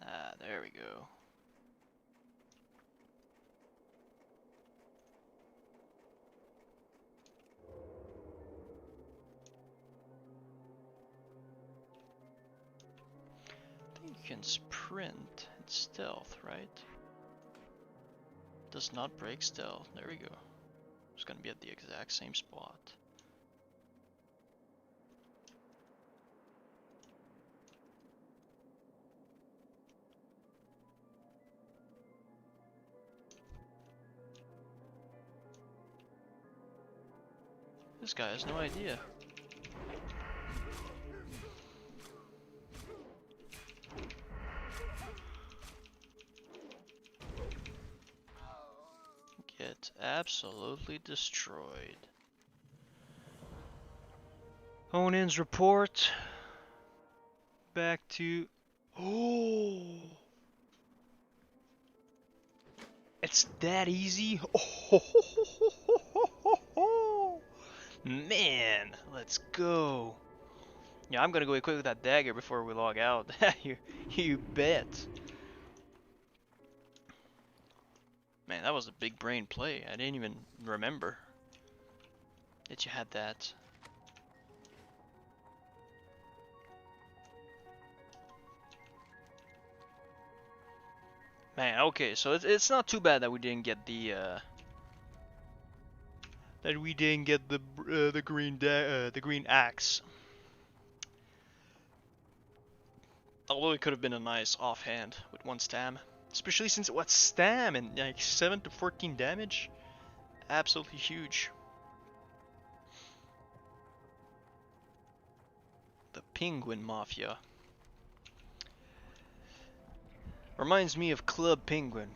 Ah, there we go. I think you can sprint and stealth, right? Does not break stealth. There we go. It's gonna be at the exact same spot. This guy has no idea. Get absolutely destroyed. Onin's report. Back to... Oh! It's that easy? Oh! Man, let's go. Yeah, I'm gonna go equip with that dagger before we log out. you bet. Man, that was a big brain play. I didn't even remember that you had that. Man, okay, so it's not too bad that we didn't get the the green axe. Although it could have been a nice offhand with one stam, especially since it was stam and like 7 to 14 damage. Absolutely huge. The Penguin Mafia. Reminds me of Club Penguin.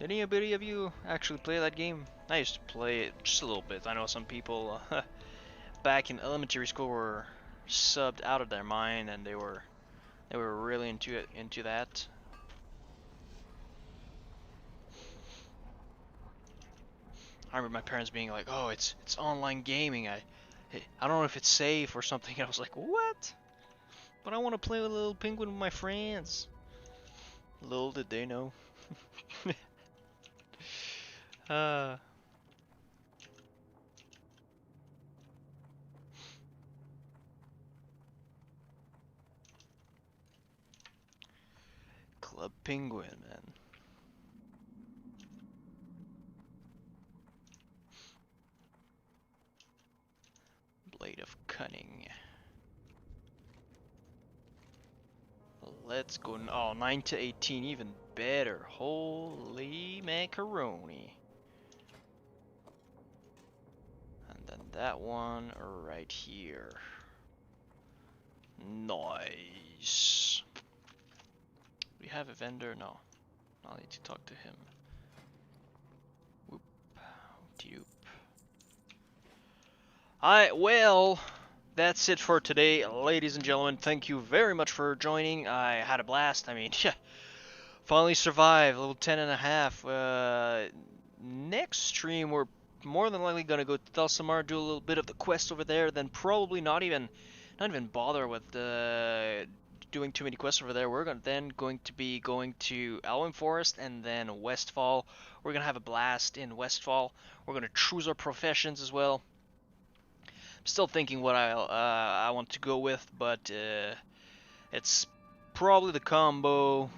Did anybody of you actually play that game? I used to play it just a little bit. I know some people back in elementary school were subbed out of their mind, and they were really into that. I remember my parents being like, "Oh, it's online gaming. I don't know if it's safe or something." And I was like, "What?" But I want to play with a little penguin with my friends. Little did they know. uh, Club Penguin, man. Blade of Cunning. Let's go. Oh, 9 to 18, even better. Holy macaroni. And then that one right here. Nice. We have a vendor? No. I'll need to talk to him. Whoop. Doop. Alright, well, that's it for today, ladies and gentlemen. Thank you very much for joining. I had a blast. I mean, finally survived level 10 and a half. Next stream, we're more than likely gonna go to Thalsamar, do a little bit of the quest over there, then probably not even bother with doing too many quests over there. We're going to be going to Elwyn Forest and then Westfall. We're gonna have a blast in Westfall. We're gonna choose our professions as well. I'm still thinking what I want to go with, but it's probably the combo,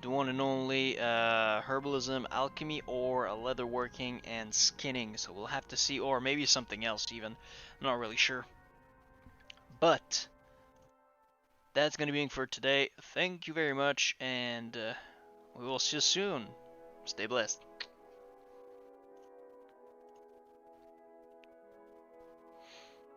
the one and only herbalism, alchemy, or leatherworking and skinning. So we'll have to see, or maybe something else even. I'm not really sure. But that's gonna be it for today. Thank you very much, and we will see you soon. Stay blessed.